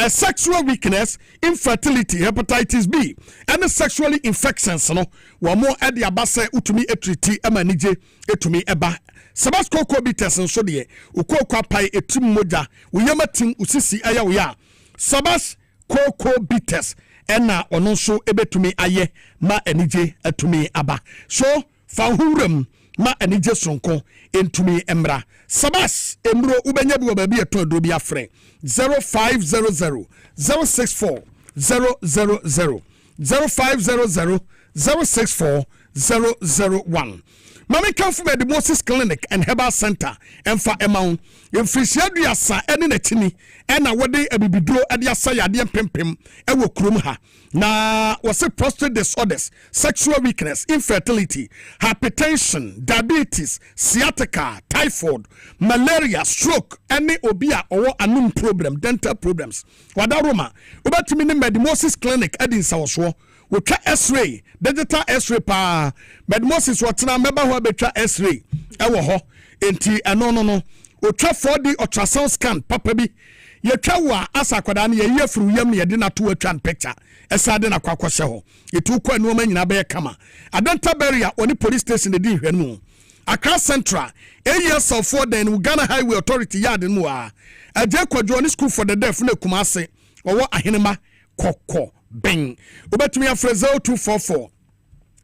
sexual weakness, infertility, hepatitis B, and sexually infections no wo mo e de abase utumi etriti amanije etumi eba Sabasco cobites and so de ukokwa pai etim moja uyamatim usisi aya uya Sabas Coco bites ena ononso ebetumi aye ma enije etumi aba so fahurem ma enije sonko entumi emra Sabas emro ubenya bi obabi eto do bi afre 0500 064 000 0500 064 001 Mami Kamfu the Moses Clinic and Herbal Center and for amount in Frisiadria sa any netini and a wade a bibidro adia saya diam pimpim ewo krumha na was a prostate disorders, sexual weakness, infertility, hypertension, diabetes, sciatica, typhoid, malaria, stroke, any obia or anum problem, dental problems. Wadaroma, ubatimi the Moses Clinic edin sawso. We try X-ray, digital X-ray pa. But Moses watna member who betray X-ray. Ewo ho enti no. We try 4D ultrasound scan papa bi. Ye try wa asa kwada na ye furu yam ye de na to atwa picture. Esa de na kwakwahye ho. Etu kwa no ma nyina be kama. Adenta barrier oni police station de di hwanu. Accra Central, years of 4 then Ghana Highway Authority yard mu a. Aje kwadwo ni school for the deaf na Kumase. Owo ahenema kokko. Bing. Ubetumi afre 0244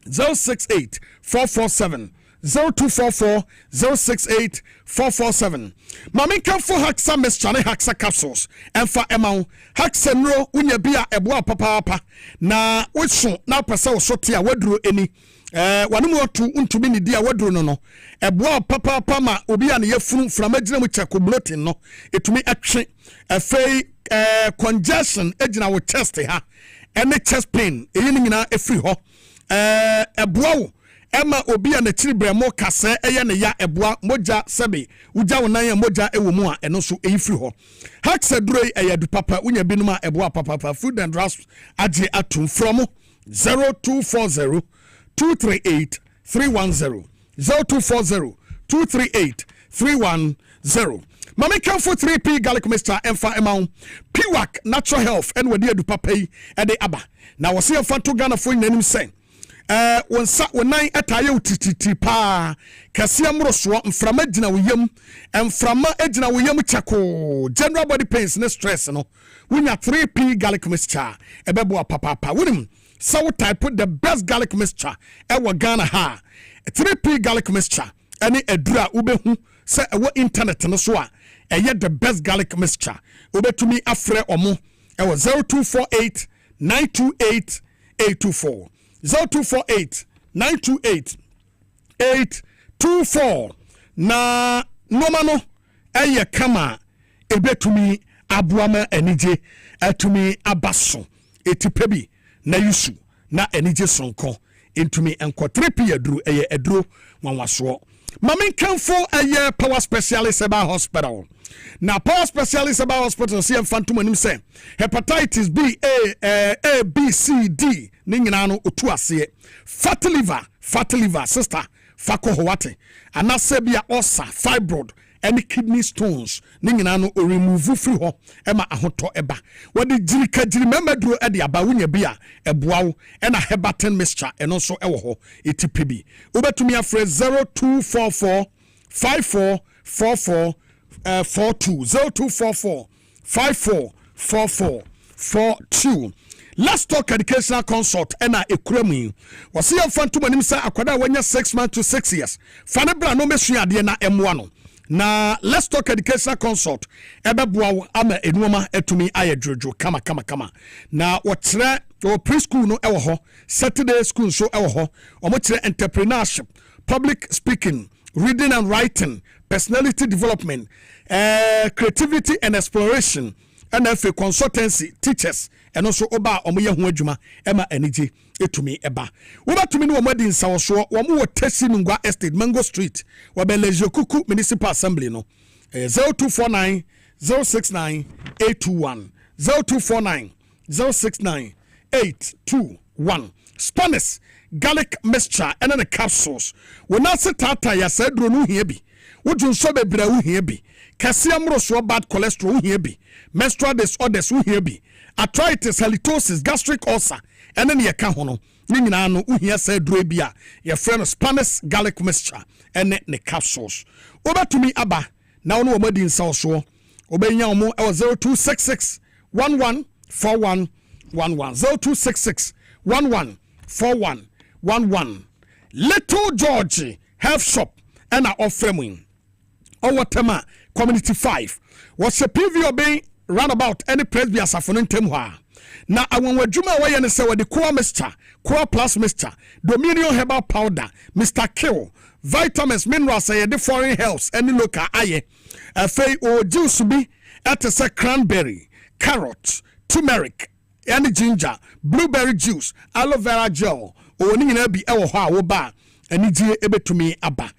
068 447 0244 068 447. Mami Kamfu Haxa Meschane Haxa capsules. Enfa emau Haxa nro unya bia eboa papa na wiso na pesa osotia waduro eni. Wanumu otu untumi ni dia waduro no. Eboa papa ma obi ane yefunu framagina mu cheko bloating no. Etumi atwe afei congestion ejina wo chest ha. Any chest pain, nyina efri ho eboa wo ema obi a na chiribre mo kase eye ne ya eboa moja sebe uja wonan ya moja ewo mu a eno so efri ho hakse duroi eyadu papa unya binuma eboa papa food and drugs age atum from 0240 238 310 0240 238 310 Mami Kamfu 3P garlic mixture emfa emau Piwak natural health and wadi edu papa yi ede aba na wose emfa to Ghana fo nyanim sen wonsa wonan etaye utititi pa Kasiebo so mframa gina woyam mframa egina woyam chako general body pains ne stress no wunya 3P garlic mixture ebebo papa wunim so type the best garlic mixture ewo Ghana ha 3P garlic mixture any edura ubehu se ewo internet no so a the best garlic mixture obetumi afre omo ewo 0248 928 824 0248 928 824 na noma no eye kama ebetumi abuama enije atumi abaso etipebi na yusu na enije sonko entumi enko 3p aduru eye aduro wanwaso mame kanfo eye power specialist eba hospital na power specialist eba hospital see fantom anim say hepatitis B A B C D ni nyina no otu ase fatty liver sister fako hoate anase bia ulcer fibroid any kidney stones ni nyina no remove free ho ema ahoto eba wodi jirikajiri memaduro e de aba wunya bia eboawo ena hebaten mixture eno so ewo ho etipebi obetumi afre 0244 5444 42 0244 544442 Let's talk educational consult ena ekuremu wasi ya fantum anim sa akwada wanya 6 months to 6 years fanebra no mesua ade na emwa no na let's talk educational consult ebeboa ama enuoma etumi ayedwojo kama na wotre o preschool no ewo ho Saturday school so ewo ho omo kire entrepreneurship public speaking reading and writing personality development creativity and exploration and FA consultancy teachers and also oba omo ye ho adwuma ema enije etumi eba wobatumi no omadi nsawoso wo tesi ngwa estate Mango Street wabeleje kuku municipal assembly no 0249 069 821 0249 069 821 Spanish garlic mixture and the capsules when I say tata ya said no here be wojun so bebra wo here be Kasiebo so bad cholesterol wo here be menstrual disorders wo here be arthritis halitosis gastric ulcer and then ye ka ho no ni nyina no wo here say duro bia your friend Spanish garlic mixture and the capsules obatumi aba na wo no omadi nsa so obenya omo 0266 114111 0266 114111 Little George Health Shop and our offering our tema community 5 was a PVO being roundabout any presby asafono ntemwa na awon wadwuma wa ye ne se wade core mixture core plus mixture dominion herbal powder Mr. Kill vitamins minerals the foreign health any local aye afei o juice bi atese cranberry carrot turmeric and ginger blueberry juice aloe vera gel o ni nyina bi ewo ho a wo ba anigye ebetumi aba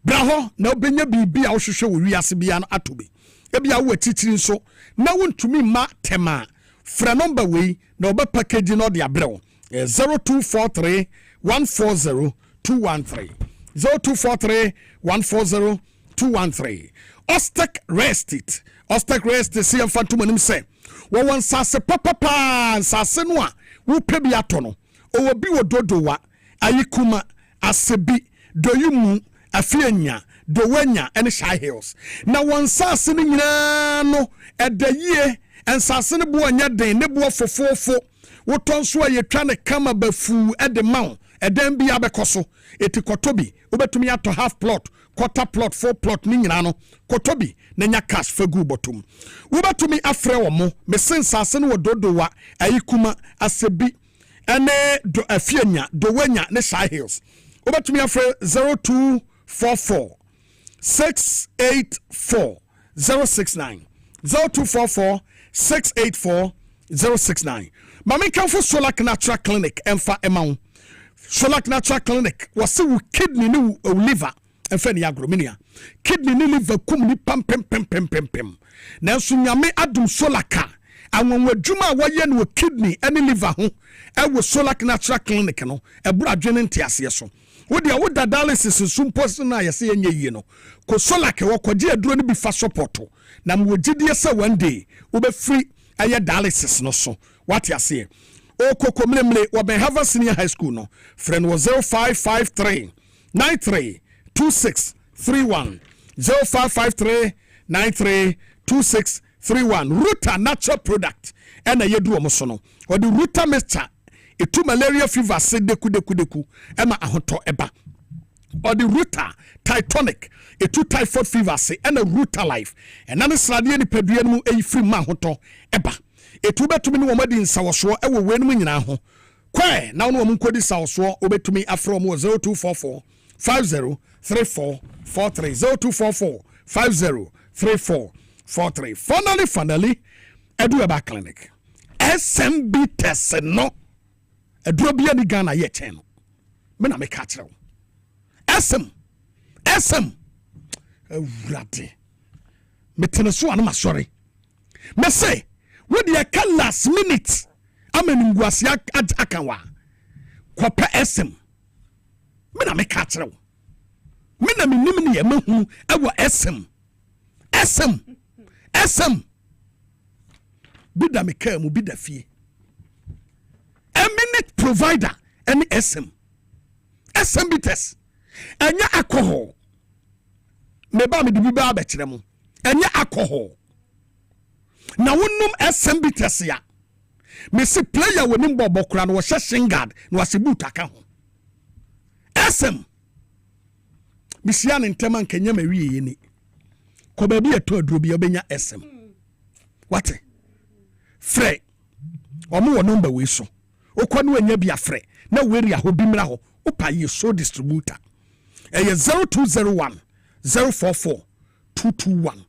braho na obenya bibi a wo hwehwe wo wiase bia no atobi ebia wo atitiri nso na wontumi ma tema fra number we na oba package no de abrɛw 0243 140 213 0243 140 213 Ostek rest it see fantom anim say wo won sase papa sase no a wo pebi ato no o obi wo dodowa ayikuma asebi doyumu afianya dowanya and shy hills na won sase ni nyina no edayie ensase ne bo anya den ne bo fofofo wo tonso ayetwa ne kama bafu edemaw eden bia bekoso etikotobi obetumi ato half plot quarter plot 4 plot ni nyina no kotobi na nya cash fagu bottom wobetumi afre wo mo mesensase ne wododowa ayikuma asebi ene do afianya dowanya ne shy hills wobetumi afre 0244 684 069 0244 684 069 Mami Kanfo Solak Natural Clinic emfa emaw Solak Natural Clinic wase wo kidney ni wo liver emfa ni agromenia kidney ni liver kum ni pam na nso nyame adum Solaka anwon adwuma a waye no kidney ani liver ho e wo Solak Natural Clinic no e bura adwene ntiase so wodi a woda dialysis sumpos na yese yenye yie no ko Solak wo kwaje aduro ni bi fa support na mo gidie se one day wo be free aye dialysis no so what you say o koko mlemle wo ben Harvard Senior High School no friend was 0553 93 2631 0553 93 2631 Ruta natural product and a yedu omoso or the Ruta mixture itu malaria fever se deku ema ahoto eba or the Ruta Titanic, a two typhoid fever say, and a Ruta life, and none Sradia ni Pedrian a free man hoto, eba. A two bet to me no in Sawaswa, ever win me now. Quay, now no one could Sawaswa, obey to me afro 0244 503443 0244 503443. Finally, Eduaba Clinic. SMB test no. Edrobia ni Ghana ye channel. Mena me catch them. SM. Rati. Me teneso anama sorry. Me say, what the last minute? Amenungwasi akanwa. Kwapa SM. Mena me catch them. Mena me nimini ye mehu ewa SM. Bida me care mu bida fie. A minute provider any SM bitters. Enya alcohol. Meba me di biba bekyere mu. Enya alcohol. Na wonum SM bitters ya. Me se player wonim bobo kura no hye shingard no wase boot aka ho. SM. Bisia ne ntema nkenya mawie yeni. Ko ba bi eto aduro bi obenya SM. What? Frey. Omo wo number we so. Okwa no anya bia frey. Na weri aho bi mra ho. Opa ye so distributor. 0201 044 221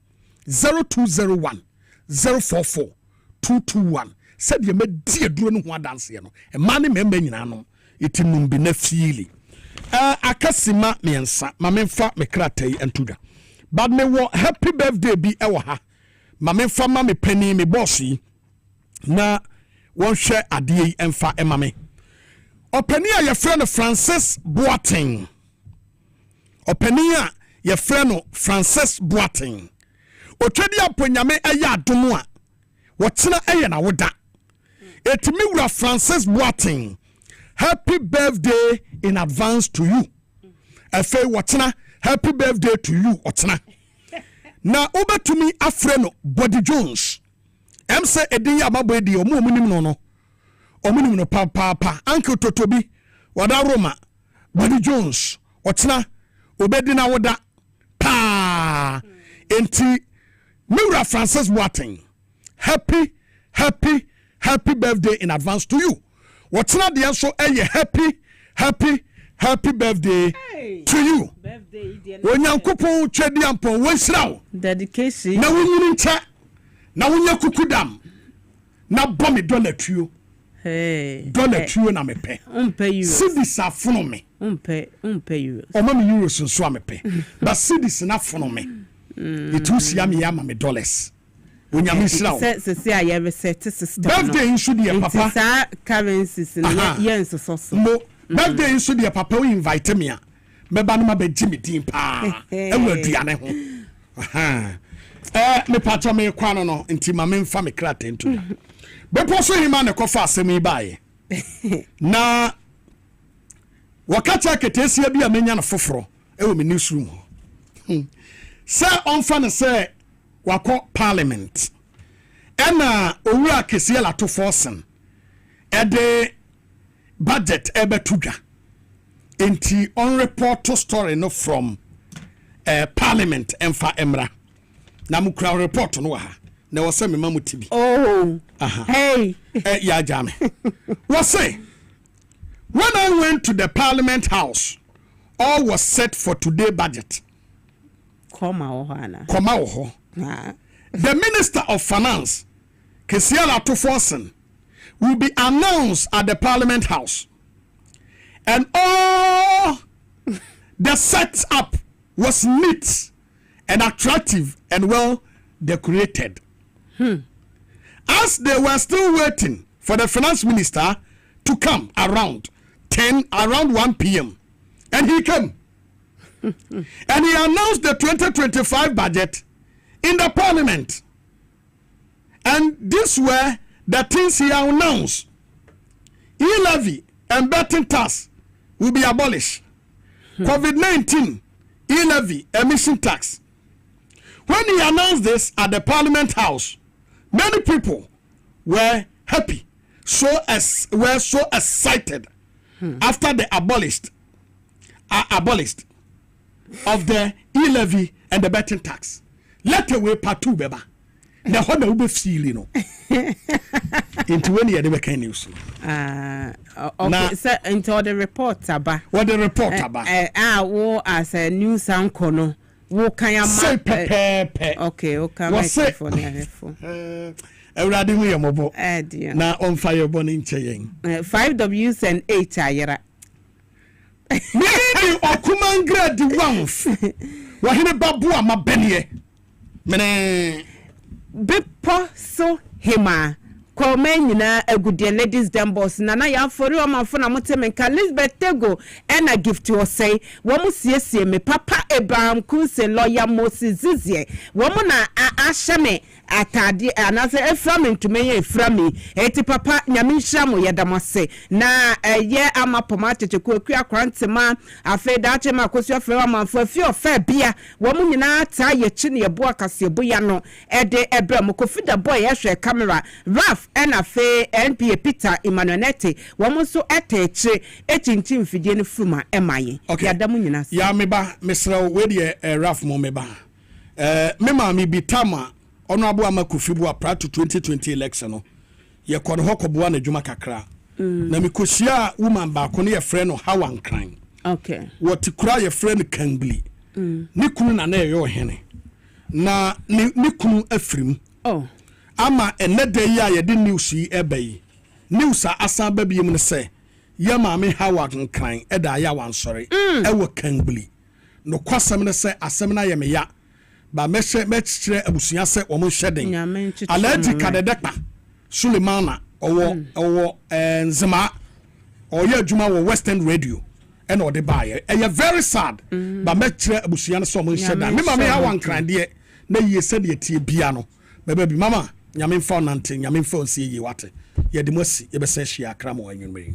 0201 044 221. Said you made dear drone one dance, you know. A man member in Anno. It in be nefili. Akasima miensa, Mamemfa mekrate and tuda. But me wo happy birthday be ewaha. Mamemfa mami penny me bossy. Na won share adie emfa emame. Openia your friend Francis Boateng. Openia your friend Francis Boateng. Otwedi aponyame eya adomo a. Wotina eye na woda. Etimi wura Francis Boateng. Happy birthday in advance to you. Efe wotina happy birthday to you otina. Na obetumi afreno Body Jones. Say edin ya mabodi omu omunim no. Omunim no pa Uncle Totobi wada Roma Body Jones otina obedi na woda pa enti Mura Francis Boateng happy birthday in advance to you. Otina de so happy birthday to you. Onyankopon twedi ampon wonsraw
dedication
na wonyini ncha na wonya kukudam na bombe $2. $2 na mepe. Cities are funo me.
Umpe euros.
O mama euros nso amepe. But cities na funo me. Itu sia me yama me dollars. Onyame sira.
Se aye reset system.
Birthday nso de papa.
Sa currencies na yen so.
Mo birthday nso de papa we invite me a. Meba no mabeji me din pa. Ewu aduane ho. Me patro me kwano no nti ma me mfa me krate ntu. Bepo so hima ne kofa asemi bae. Na wakati aketesia bi amenya na foforo ewo me newsroom. Se onfa ne se wako parliament. Ena owura kesia la to forcen. Ede budget ebetuga. Enti on report to story no from parliament emfa emra. Na mukra report no ha. Na wose me mamu tibi.
Oh. Hey.
Ya jame. Wase when I went to the parliament house, all was set for today budget.
Koma ohana.
The Minister of Finance, Kasiebo Forsen, will be announced at the parliament house. And all the setup was neat and attractive and well decorated. As they were still waiting for the finance minister to come around 1 p.m. and he came. And he announced the 2025 budget in the parliament. And these were the things he announced. E-levy and betting tax will be abolished. COVID-19, e-levy, emission tax. When he announced this at the parliament house, many people were happy, were so excited after they abolished of the e-levy and the betting tax. Let away part 2 beba. The honor will be feeling no. Into any other kind news.
Okay, so into the report about
what the report about.
War as a news anchor no. Wo kan
say pepe.
Okay, okay. What's it for
Everybody we mobo.
Dear.
Na on fire burning chain.
5 W's and 8 ayera.
Maybe okuman grade once. Wahine babu ama benye. Mene
Bipo so hima. Kwa nyina agudie ladies dem boss na ya fori o manfo na motemenka Elizabeth Tego ena gift wo say wo mu siesie me papa Abraham Kunse lawyer Moses Zizie wo mu na ahyeme atade anase eframe ntumenye eframe eti papa nyame nhira mo yedamose na ye amapoma teteko akua kwantema afa dache makosu afre wa manfo afi ofa bia wo mu nyina ta ye chi ne yebo Kasiebo ya no ede Abraham Kofida boy yehwe camera Raf ena fe NPA Peter Emmanuelete wo so eteche echinchi mfidie ne fuma emaye yadamu nyina
ya meba mesra we de Raf mo meba me ma mi bitama ono abo amakufibu apra to 2020 election no ye kono hokoboa na dwuma kakra na mikosia woman ba ko ne ye frɛ no Hawan Kran
okay
what kura ye frɛ no Kangli ni kunu na na ye ohene na ni kunu afrim ama enede ya ye de news yi ebai news asan ba biem ne se ye maame Hawan Kran eda ya wansore ewo Kangli no kwasam ne se asem na ye me ya ba mechire abusuya se wo mo hyeden alaji kadedekpa Sulemana owo nzema oye adwuma wo Western Radio and o de bae e very sad ba mechire abusuya ne se wo mo hyeden me mama ya Hawan de na yie se de tie bia no baba bi mama nyame mfa nante nyame mfa onse yi wate ye de mosi ye be se hia akra mo anwumre